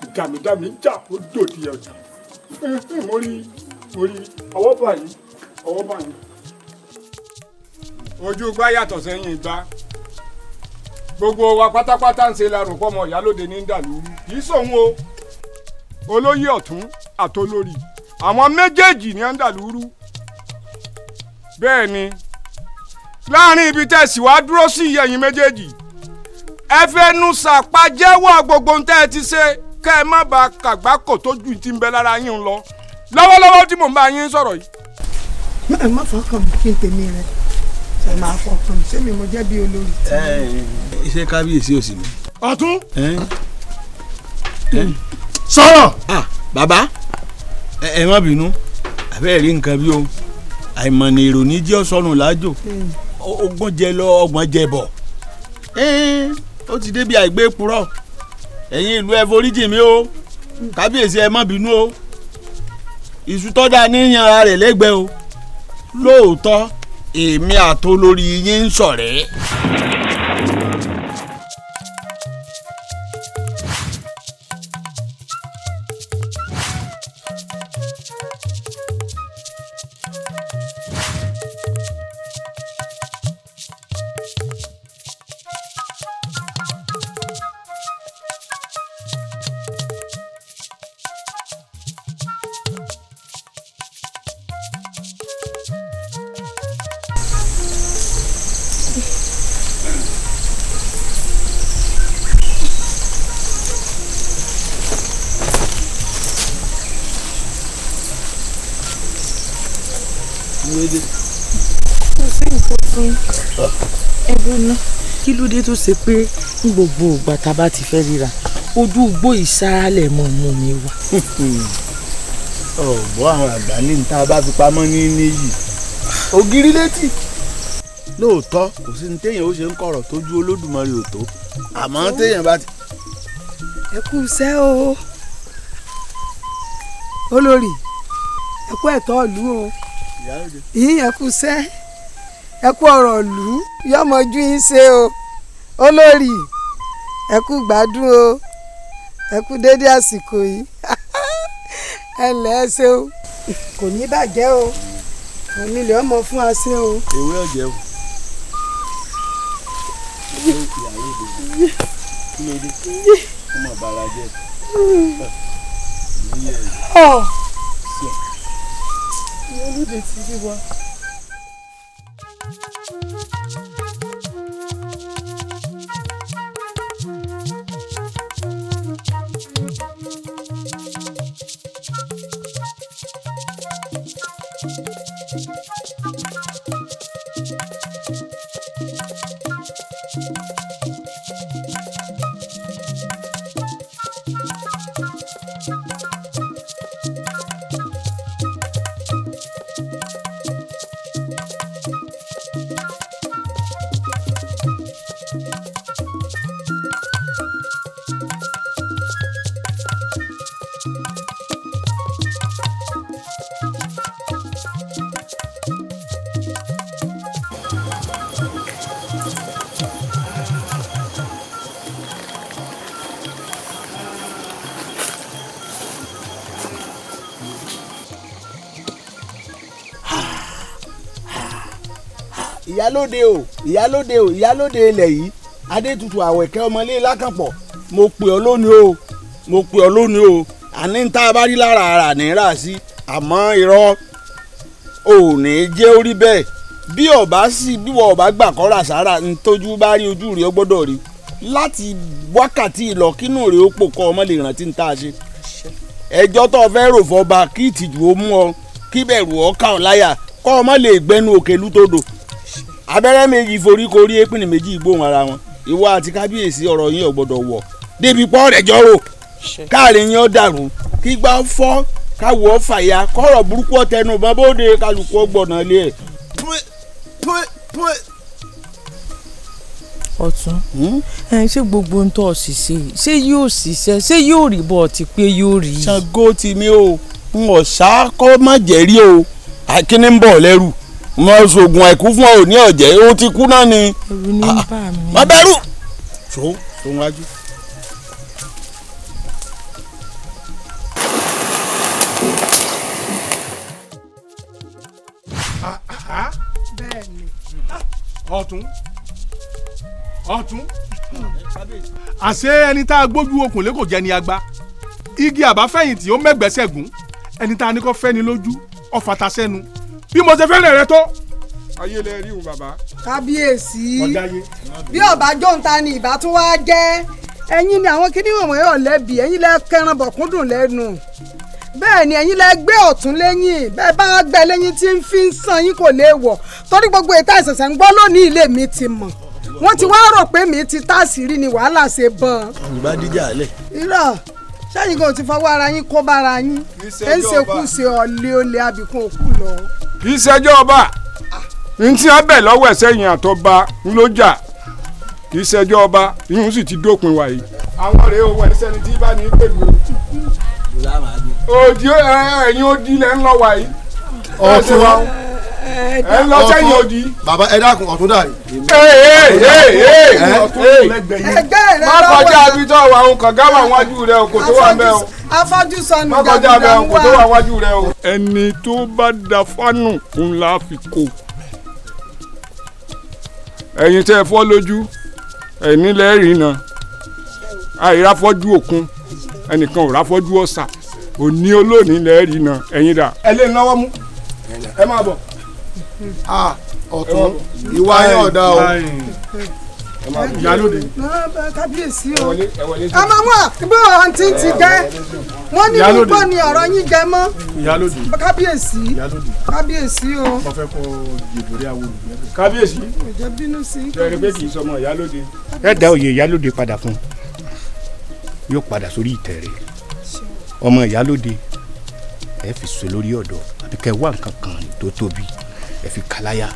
ìdàmídàmí jà ó dòdì ọ̀jà mo rí ọwọ́ báyìí. ojú gbá yàtọ̀ sẹ́yìn gbá gbogbo wa pátápátá ń ṣe larùn pọ́mọ ìyálóde ní dàlúrú kì í sòun o olóyè ọ̀tún àtolórí àwọn méjèèjì ní ń dàlúrú bẹ́ẹ̀ ni láàrin ibi tẹ̀sí wá dúró sí ẹ̀yin méjèèjì ẹ fẹ́nu sàpá jẹ́wọ́ gbogbo ń tẹ́ ẹ ti ṣe kẹ́ ẹ má ba kàgbákò tó ju ti ń bẹ lára yín lọ lọ́wọ́lọ́wọ́ tí mò ń bá yín sọ̀rọ̀ yìí. ẹ má fọkàn mi kí n tèmi rẹ ẹ máa fọkàn mi sẹ́mi mo jẹ́ bí olórí. iṣẹ́ kábíyèsí ò sí mi. ọ̀tún. sọ̀rọ̀. bàbá ẹ má bínú àbẹ́ẹ̀ rí nǹkan bí o àìmọ̀nà èrò ní jẹ́ ọ̀sọ́nù lájò ogún jẹ lọ ọgbọ̀n jẹ bọ̀ ó ti débi àìgbé purọ́ ẹ̀yin ìlú ẹ foríjì mi o kábíyèsí ẹ má bínú o iṣu tọ́jà níyan ara rẹ̀ lẹ́gbẹ̀ẹ́ o lóòótọ́ èmi àtolórí yín ń ṣọ̀rẹ́. kí ló dé tó ṣe pé ní gbogbo ìgbà tá a bá ti fẹ́ ríra ojú igbó ìsáralẹ̀ mọ̀ mú mi wá. ọ̀bọ̀ àwọn àgbà ní níta bá fi pamọ́ ní níyì ògiri létí lóòótọ́ kò sí ní téèyàn ó ṣe ń kọ̀rọ̀ tójú Olódùmarè ò tó àmọ́ téèyàn bá ti. ẹ kú iṣẹ́ o olórí ẹ kú ẹ̀tọ́ ìlú o yín ẹ kú iṣẹ́ ẹ kú ọ̀rọ̀ ìlú yọmọjú yín ṣe o olórí ẹ kú gbádùn o ẹ kú dédé àsìkò yìí ẹ lẹ́ ẹ ṣe o kò ní bàjẹ́ o onílé ọmọ fún wa ṣe o. ewé ọ̀jẹ̀ o. kí ló dé ọmọ bàrà jẹ. Olóde ti rí wa. ìyálóde o ìyálóde o ìyálóde ilẹ̀ yìí adétutù àwẹ̀kẹ́ ọmọlé lákànpọ̀ mo pè ọ́ lónìí o mo pè ọ́ lónìí o àní ń tá a bá rí lára ara ní rà sí àmọ́ irọ́ ò ní jẹ́ orí bẹ́ẹ̀ bí ọba sì bí wọ́n ọba gbà kọ́ra sára ń tójú bá rí ojú rẹ̀ ó gbọ́dọ̀ rí láti wákàtí ìlọ kínú rẹ̀ ó pò kọ́ ọmọ lè rántí ń tá a ṣe ẹjọ́ tó fẹ́ rò fọba kí ìtìjú ó mú ọ kí bẹ̀rù ọ ká ọ láyà kọ́ ọmọ lè gbẹnu òkèlú tó dò abẹ́rẹ́ méjì foríkorí épìnì méjì ìgbóhùn ara wọn ìwọ àti kábíyèsí ọ̀rọ̀ yín ò gbọ́dọ̀ wọ̀ débi pọ́ rẹ̀ jọ́rò káàrin yín ó dàrú kí gbá fọ́ káwọ́ fàyà kọ́rọ̀ burúkú ọ̀tẹnu bọ́n bóde kálukú ọgbọ̀nà lé ẹ̀. ọ̀tún ṣé gbogbo ń tọ́ ṣiṣẹ́ ṣé yóò ṣiṣẹ́ ṣé yóò rí bọ́ ti pé yóò rí. Ṣàngó tì mí o n ò ṣá kọ́ má jẹ́rí o akíní ń bọ̀ lẹ́rù mo ṣoògùn àìkú fún ọ ní ọ̀jẹ̀ ó ti kú náà ni. ẹ̀rù ní bà mí. má bẹ̀rù. so wájú. bẹ́ẹ̀ni ọ̀tún àṣé ẹni tá a gbójú okùn lé kò jẹ́ ni agbá igi àbáfẹ̀yìntì ó mẹ́gbẹ́sẹ̀gún ẹni tá a ní kó fẹ́ ni lójú ọ̀fàtà sẹ́nu bí mo ṣe fẹ́ràn rẹ tó. ayé lẹ rí òun bàbá. kábíyèsí bí ọba jóńtà ni ìbá tún wá jẹ́ ẹ̀yin ni àwọn kìnìún wọ̀nyí ò lẹ́bi ẹ̀yin lẹ kẹran bọ̀kúndùn lẹ́nu bẹ́ẹ̀ ni ẹ̀yin lẹ gbé ọ̀tún lẹ́yìn bẹ́ẹ̀ bá gbẹ lẹ́yìn tí ń fi ń san yín kò lè wọ̀ torí gbogbo ètò ìṣẹ̀ṣẹ̀ ń gbọ́ lónìí ilé mi ti mọ̀ wọ́n ti wá rò pé mi ti táàsìrì ni wàhálà ṣe bọ́n. ìbá díjà lẹ̀. irọ́ sẹ́yìn kan ti fọwọ́ ara yín kó bára yín ẹ̀ ń ṣekú ṣe ọ̀lẹ́ olè abìkún òkú lọ. kì í ṣẹjọ́ ọba n tí wọ́n bẹ̀ lọ́wọ́ ẹ̀ sẹ́yìn àtọ́ba ń ló jà kì í ṣẹjọ́ ọba ìyún sì ti dópin wàyí. àwọn rèé owó ẹni sẹ́ni tí bá ní pẹ̀lú òdì ẹ̀yìn òdì lẹ́ ń lọ wàyí. ọ̀tún ẹ ń lọ sẹ́yìn òdì. bàbá ẹ dákun ọ̀tún dàrí. má kọjá bí tó wà ń kàn gáwà wájú rẹ o kò tó wà mẹ́ o. afọ́jú sọnù má kọjá bẹ́ẹ̀ o kò tó wà wájú rẹ o. ẹni tó bá da fánù ńlá fi kó ẹ̀yin tẹ́ ẹ fọ́ lójú ẹ̀yin lẹ́rìí náà àìráfọ́jú òkun ẹnìkan ò ráfọ́jú ọ̀sà òní olóòní lẹ́rìí náà ẹ̀yin dà. ẹ lè náwó mú ẹ máa bọ̀. ọ̀tún ìwà yẹn ọ̀dà o. ìyálóde. kábíyèsí o àmọ́ wọn bí wọn ti gẹ́ wọ́n ní gbogbo ni ọ̀rọ̀ yín gẹ́ mọ́. ìyálóde. kábíyèsí kábíyèsí o. wọ́n fẹ́ kọ́ ìbòrí àwọn olùgbé. kábíyèsí. ìjọ bínú sí. ẹ̀rí pé kì í sọmọ ìyálóde. ẹ dá oyè ìyálóde padà fún yóò padà sórí ìtẹ́ rẹ̀ ọmọ ìyálóde ẹ fi so lórí ọ̀dọ̀ àbí kẹ́ wá nǹkan kan tó tóbi ẹ fi kàláyà.